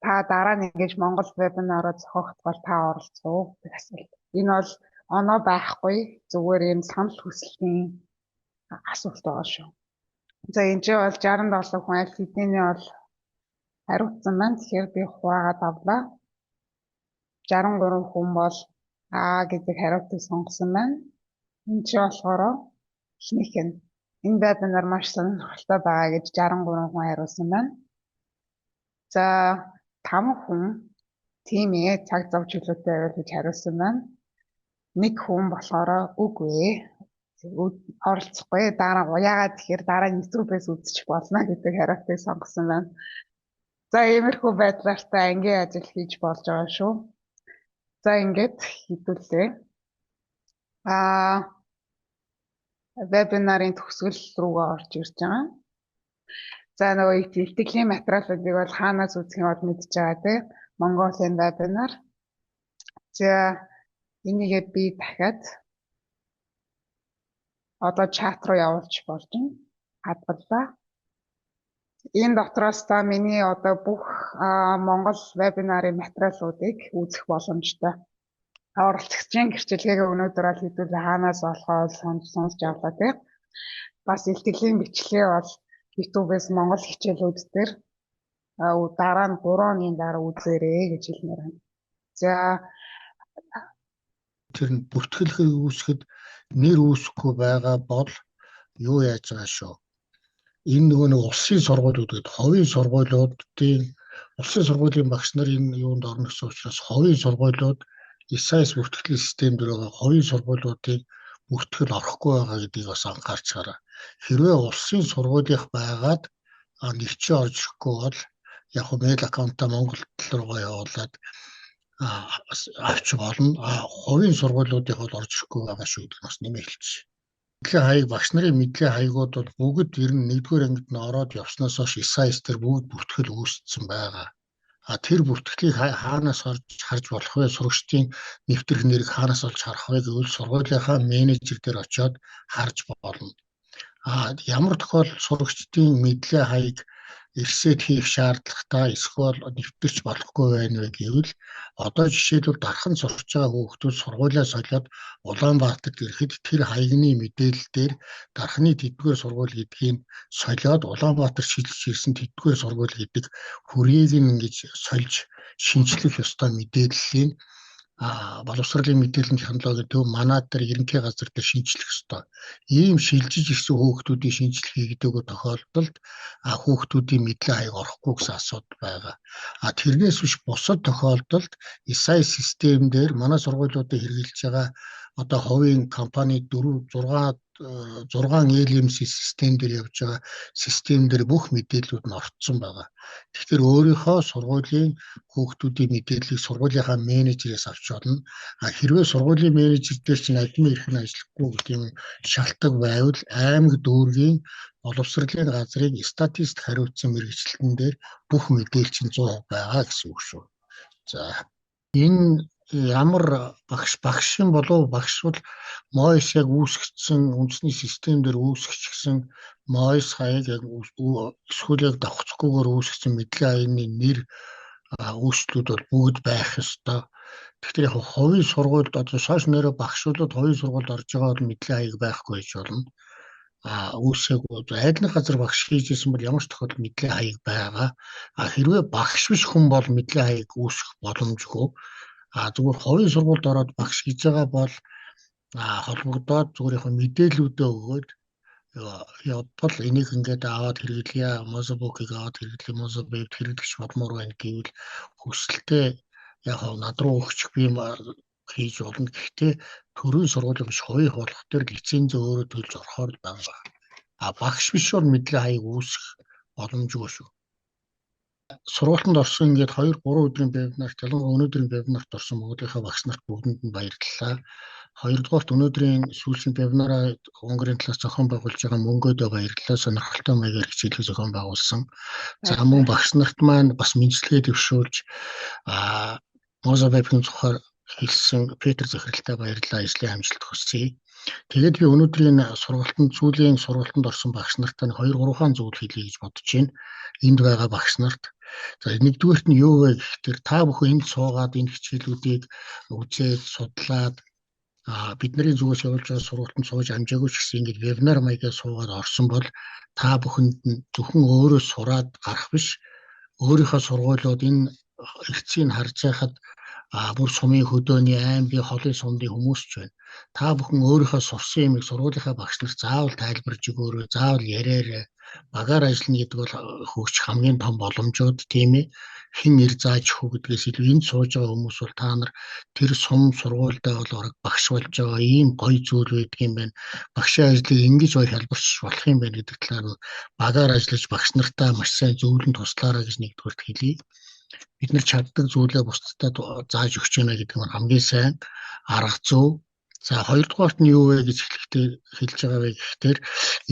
Та дараа нь ингэж Монгол вебинараа зохиоход бол та оролцох уу гэх асуулт. Энэ бол оноо байхгүй зүгээр юм санал хүслийн асуулт байгаа шүү. За энэ чинь бол 67 хүн аль хэдийн бол хариуцсан маань тэгэхээр би хуваагаад авлаа. 63 хүн бол А гэдэг хариултыг сонгосон байна. Энэ чинь болохоор эхнийх нь энэ вебинар маш сонирхолтой байгаа гэж 63 хүн хариулсан байна. За 5 хүн тийм ээ цаг зав чөлөөтэй байвал гэж хариулсан байна. Нэг хүн болохоор үгүй оролцохгүй дараа яагаад тэгэхээр дараа нь YouTube-ээс үзчих болно гэдэг хариултыг сонгосон байна. За иймэрхүү байдлаар та ангийн ажил хийж болж байгаа шүү. За ингээд хэдүүлээ. Вебинарын төгсгөл рүүгээ орж ирж байгаа. За нөгөө итгэлийн материалуудыг бол хаанаас үзэх юм бол мэдж байгаа тийм. Mongolia вебинар. За энийгээ би дахиад одоо чат руу явуулж болж байна. Хадгаллаа. Энэ дотроос та миний одоо бүх Монгол вебинарын материалуудыг үзэх боломжтой. Оролцогчийн гэрчлэгээ өнөөдөр бол хэдүүлээ хаанаас болохоо сонсож авлаа тийм. Бас илтгэлийн бичлэгээ бол YouTube-ээс Монгол хичээлүүд дээр дараа нь 3 өдрийн дараа үзээрэй гэж хэлмээр байна. За тэр нь бүртгэлхийг үүсгэхэд нэр үүсэхгүй байгаа бол юу яаж байгаа шүү. Энэ нэг улсын сургуулиуд гэдэг ховын сургуулиудын улсын сургуулийн багш нар энэ юунд орно гэсэн учраас ховын сургуулиуд ISAIS бүртгэлийн систем дээр байгаа ховын сургуулиудыг бүртгэл орохгүй байгаа гэдгийг бас анхаарч хараа. Хэрвээ улсын сургуулийнх байгаад нэг чи орж ирэхгүй бол яг мэйл аккаунтаа Монгол руугаа явуулаад авч болно. Ховын сургуулиудынх бол орж ирэхгүй байгаа шүү гэдэг бас нэмэлтж. Мэдлийн хаяг багш нарын мэдлийн хаягууд бол бүгд ер нь 1-р ангид нь ороод явснаас хойш ISAIS дээр бүгд бүртгэл үүссэн байгаа. Тэр бүртгэлийг хаанаас харж болох вэ? Сурагчдын нэвтрэх нэрийг хаанаас олж харах вэ гэвэл сургуулийнхаа менежер дээр очиод харж болно. Ямар тохиол сурагчдын мэдлийн хаяг эрсэд хийх шаардлагатай эсвэл нэвтэрч болохгүй байна вэ гэвэл одоо жишээлбэл дархан сурч байгаа хүүхдүүд сургуулиа солиод Улаанбаатарт ирэхэд тэр хаягны мэдээлэл дээр дархны тэдгээр сургууль гэдгийг солиод Улаанбаатар шилжиж ирсэн тэдгээр сургууль гэдэг хүрээг нь ингэж сольж шинжлэх ёстой мэдээллийг боловсролын мэдээллийн технологи төв манай дээр ерөнхий газар дээр шинжлэх ёстой. Ийм шилжиж ирсэн хүүхдүүдийн шинжлэх хийгдэггүй тохиолдолд хүүхдүүдийн мэдлэг хаяг орохгүй гэсэн асуудал байгаа. Тэрнээс биш бусад тохиолдолд ESI систем дээр манай сургуулиудад хэрэгжилж байгаа одоо хувийн компани 6 LMC систем дээр явж байгаа систем дээр бүх мэдээллүүд нь орцсон байгаа. Тэгэхээр өөрийнхөө сургуулийн хүүхдүүдийн мэдээллийг сургуулийнхаа менежерээс авч болно. Хэрвээ сургуулийн менежер дээр чинь админ эрх нь ажиллахгүй гэх юм шалтгаан байвал аймаг дүүргийн боловсролын газрын статистик хариуцсан мэргэжилтэн дээр бүх мэдээлэл чинь 100% байгаа гэсэн үг шүү. За энэ ямар багш болов багш бол MOIS яг үүсгэсэн үндэсний систем дээр үүсгэчихсэн MOIS хаяг яг эсвэл яг давхцахгүйгээр үүсгэсэн мэдлэг хаягны нэр үүслүүд бол бүгд байх ёстой. Тэгэхээр яг хувийн сургуульд одоо шаш нэрэ багшуулаад хувийн сургуульд орж байгаа бол мэдлэг хаяг байхгүй гэж болно. Үүсээгүү айдны газар багш хийжсэн бол ямар ч тохиолдолд мэдлэг хаяг байгаа. Хэрвээ багш биш хүн бол мэдлэг хаяг үүсгэх боломжгүй. Зүгээр хувийн сургуульд ороод багш хийж байгаа бол холбогдоод зүгээр яг мэдээллүүдээ өгөөд явбал энийг ингээд аваад хэрэглэе, Mozobok-ыг аваад хэрэглэе, Mozobek хэрэглэж болмоор байна гэвэл хүсэлтээ яг над руу өгчих би хийж болно. Гэхдээ төрийн сургуулийн биш хувийн болох төр лиценз өөрөө төлж орохоор байгаа. Багш биш бол мэдлэг хаяг үүсгэх боломжгүй шүү. Сургуультанд орсон ингээд 2-3 өдрийн вебинарт, ялангуяа өнөөдрийн вебинарт орсон Монголынхаа багш нарт бүгдэнд нь баярлалаа. Хоёрдугаарт өнөөдрийн сүүлийн вебинараа Унгарын талаас зохион байгуулж байгаа мөнгөдөө баярлалаа. Сонирхолтой маягаар хичээлээ зохион байгуулсан. За мөн багш нарт маань бас мэдлэгээ дэвшүүлж Mozobek-ийн зөвхөр хэлсэн Петр захиралтай баярлалаа. Ажлын амжилт хүсье. Тэгээд би өнөөдрийн сүүлийн сургалтанд орсон багш нартай 2-3 зүйл хэлье гэж бодож байна. Энд байгаа багш нарт. За нэгдүгээрт нь юу вэ гэхээр та бүхэн энд суугаад энэ хичээлүүдийг үзээд судлаад бидний зүгээс явуулж байгаа сургалтанд сууж амжаагүй ч гэсэн ингэж вебинар маягаар суугаад орсон бол та бүхэнд нь зөвхөн өөрөө сураад гарах биш, өөрийнхөө сургуулиуд энэ эрхцгийг харж байхад бүр сумын хөдөөний аймгийн холын сумдын хүмүүс ч байна. Та бүхэн өөрийнхөө сурсан юмыг сургуулийнхаа багш нарт заавал тайлбарж өгөөрэй, заавал яриарай. Багаар ажиллана гэдэг бол хөгжих хамгийн том боломжууд тийм ээ. Хэн ир зааж өгөх гэдгээс илүү энд сууж байгаа хүмүүс бол та нар тэр сум сургуультай бол орог багш болж байгаа ийм гоё зүйл байдаг юм байна. Багшийн ажлыг ингэж гоё хялбарч болох юм байна гэдэг талаар нь багаар ажиллаж багш нартай маш сайн зөвлөн туслаарай гэж нэгдүгээрт хэлье. Бид нар чаддаг зүйлээ бусдад зааж өгч байна гэдэг нь хамгийн сайн арга зүй. За хоёрдугаарт нь юу вэ гэж хэлж байгаа вэ гэхээр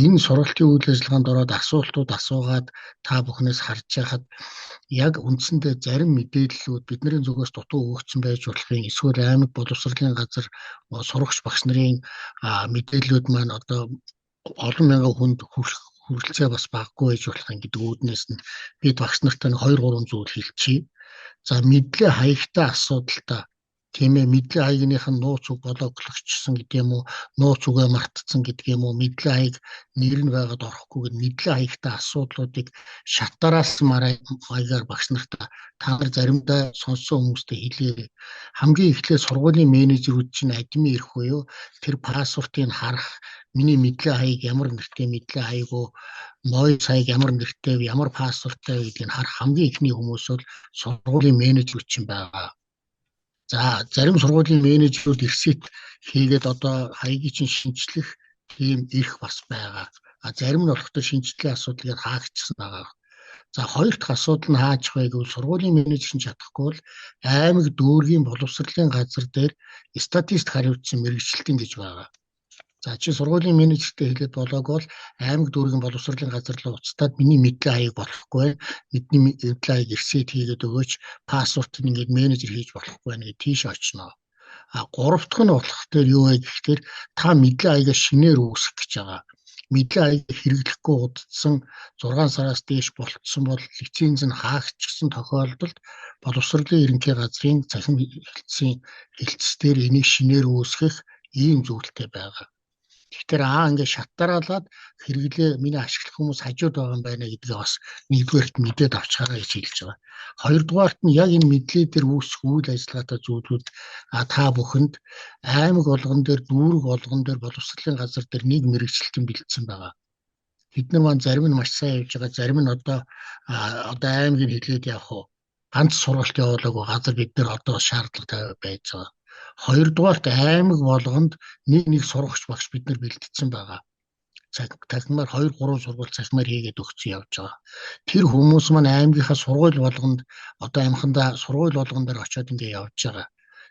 энэ сургалтын үйл ажиллагаанд ороод асуултууд асуугаад та бүхнээс харж байхад яг үндсэндээ зарим мэдээллүүд бидний зүгээс дутуу өгсөн байж болохын эсвэл аймаг боловсролын газар сурагч багш нарын мэдээллүүд маань одоо олон мянган хүнд хүрэлцээ бас баггүй байж болох гэдэг үүднээс нь бид багш нартай 2-3 зүйл хэлчихье. За мэдлэг хаягтай асуудалтай тийм ээ, мэдлэг хаягных нь нууц үг блоклогчсон гэдэг юм уу, нууц үгээ мартцсан гэдэг юм уу, мэдлэг хаяг нэр нь байгаад орохгүй гэдэг мэдлэг хаягтай асуудлуудыг шатараас маягаар багш нартай та нар заримдаа сонссон хүмүүстэй хэлээрэй. Хамгийн эхлээд сургуулийн менежерүүд чинь админ ирэх буюу тэр пассвортыг харах, миний мэдлэг хаяг ямар нэртэй мэдлэг хаяг уу, MOIS хаяг ямар нэртэй, ямар пассворттай гэдгийг харах хамгийн ихний хүмүүс бол сургуулийн менежерүүд чинь байгаа. За зарим сургуулийн менежерүүд эрсэт хийгээд одоо хаягийг чинь шинжлэх тийм эрх бас байгаа. Зарим нь болохоор шинжлэлийн асуудлыг хаагчихсан байгаа. За хоёр дахь асуудал нь хааж байгаа гэвэл сургуулийн менежер нь чадахгүй бол аймаг дүүргийн боловсролын газар дээр статистик хариуцсан мэргэжилтэн гэж байгаа. За чи сургуулийн менежертэй хэлээд болоог бол аймаг дүүргийн боловсролын газар руу уцтаад миний мэдлэг хаяг болохгүй, бидний мэдлэг хаяг эрсэт хийгээд өгөөч, пассвортыг ингээд менежер хийж болохгүй нэг тийш очно. Гурав дахь нь болох дээр юу вэ гэхээр та мэдлэг хаягаа шинээр үүсгэх гэж байгаа. мэдээ аяг хэрэглэхгүй удацсан 6 сараас дээш болтсон бол лиценз нь хаагдчихсан тохиолдолд боловсролын ерөнхий газрын цахим хэлтсээр энийг шинээр үүсгэх ийм зөвлөлттэй байгаа. Тэгэхээр ингээд шатараалаад хэрэглээ миний ашиглах хүмүүс хажууд байгаа юм байна гэдгээ бас нэгдүгээрт мэдээд авчихараа гэж хэлж байгаа. Хоёрдугаарт нь яг энэ мэдлээ дээр үүсэх үйл ажиллагаатай зүйлүүд та бүхэнд аймаг болгон дээр, дүүрэг болгон дээр, боловсролын газар дээр нэг мэрэгчлэлтэн бэлдсэн байгаа. Бид нар маань зарим нь маш сайн явж байгаа, зарим нь одоо аймгийн хэлээд явах уу. Ганц сургалт явуулаагүй газар бид нар одоо шаардлагатай байж байгаа. Хоёрдугаарт аймаг болгонд нэг сургагч багш бид нар бэлдсэн байгаа. Цахимаар 2-3 сургууль цахимаар хийгээд өгсөн явж байгаа. Тэр хүмүүс маань аймгийнхаа сургууль болгонд одоо амхандаа сургууль болгон дээр очиод ингэ явж байгаа.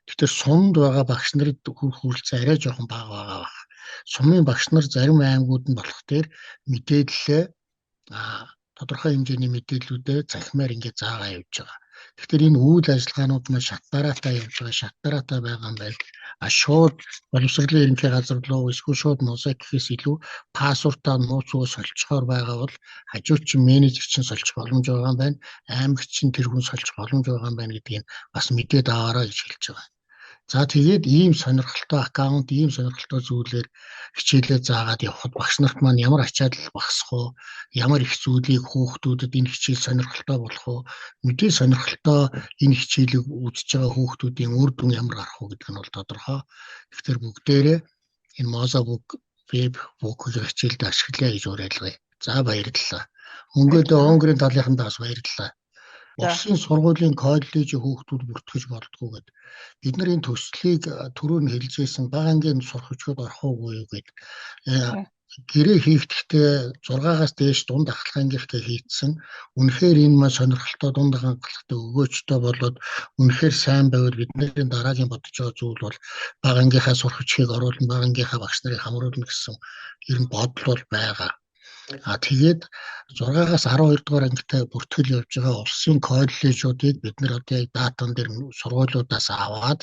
Тэгэхээр сумд байгаа багш нарт хүрэлцээ арай жоохон бага байгаа. Сумын багш нар зарим аймагуд нь болох дээр мэдээлэлээ тодорхой хэмжээний мэдээллүүдээ цахимаар ингэ заагаа явж байгаа. Тэгэхээр энэ үйл ажиллагаанууд маань шатараатай явж байгаа, шатараатай байгаа юм байна. Шууд боловсролын ерөнхий газар руу эсвэл шууд мозаик гэхээс илүү пассвортаа нууцгүй солилцохоор байгаа бол хажуучин менежер чинь солих боломж байгаа юм байна. Аймагч чинь тэр хүн солих боломж байгаа юм байна гэдгийг бас мэдээд аваарай гэж хэлж байгаа. За тэгээд ийм сонирхолтой аккаунт, ийм сонирхолтой зүйлээр хичээлээ заагаад явхад багш нарт маань ямар ачаал багасах уу, ямар их зүйлийг хүүхдүүдэд энэ хичээл сонирхолтой болох уу, мэдээ сонирхолтой энэ хичээлийг үзэж байгаа хүүхдүүдийн үр дүн ямар гарах уу гэдэг нь бол тодорхой. Тэгэхээр бүгдээрээ энэ Mozabook webbook-ийг хичээлд ашиглая гэж уриалгая. За баярлалаа. Мөнгөдөө Онгарын талынхандаа бас баярлалаа. Улсын сургуулийн коллежийн хүүхдүүд бүртгэж болдгоо гэд. Бид нар энэ төслийг түрүү нь хэлжсэн бага ангийн сурах хүчихэд орох уугүй гэд. Гэрээ хийхдээ 6-аас дээш дунд ахлагангийнхтэй хийцэн. Үнэхээр энэ маань сонирхолтой дунд ахлагтай өгөөчтэй болоод үнэхээр сайн байвал бидний дараагийн бодож байгаа зүйл бол бага ангийнхаа сурах хүчийг оруулна, бага ангийнхаа багш нарыг хамруулна гэсэн ер нь бодол бол байгаа. Тэгээд 6-аас 12 дугаар ангитай бүртгэл явж байгаа улсын коллежуудыг бид нар одоо яг датан дээр сургуулиудаас аваад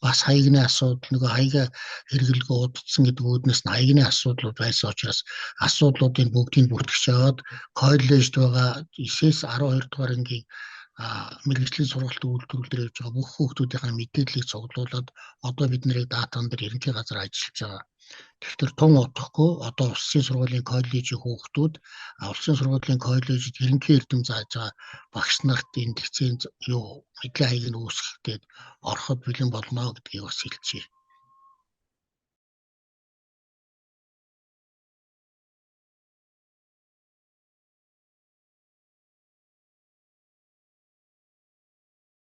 бас хаягны асуудал нөгөө хаяга хэрэглэгээ удацсан гэдэг үүднээс нь хаягны асуудлууд байсан учраас асуудлуудын бүгдийг бүртгэж аваад коллежд байгаа 9-ээс 12 дугаар ангийн мэргэжлийн сургалт үйлдвэрлэлээр явж байгаа бүх хүүхдүүдийн мэдээллийг цуглуулад одоо бид нарыг датан дээр ерөнхий газар ажиллаж байгаа. Тэгэхээр тун утгахгүй одоо улсын сургуулийн коллежийн хүүхдүүд улсын сургуулийн коллежид ерөнхий эрдэм зааж байгаа багш нарт энэ лиценз мэдээ хаяг нь үүсгэхэд ороход бэлэн болно гэдгийг бас хэлчихье.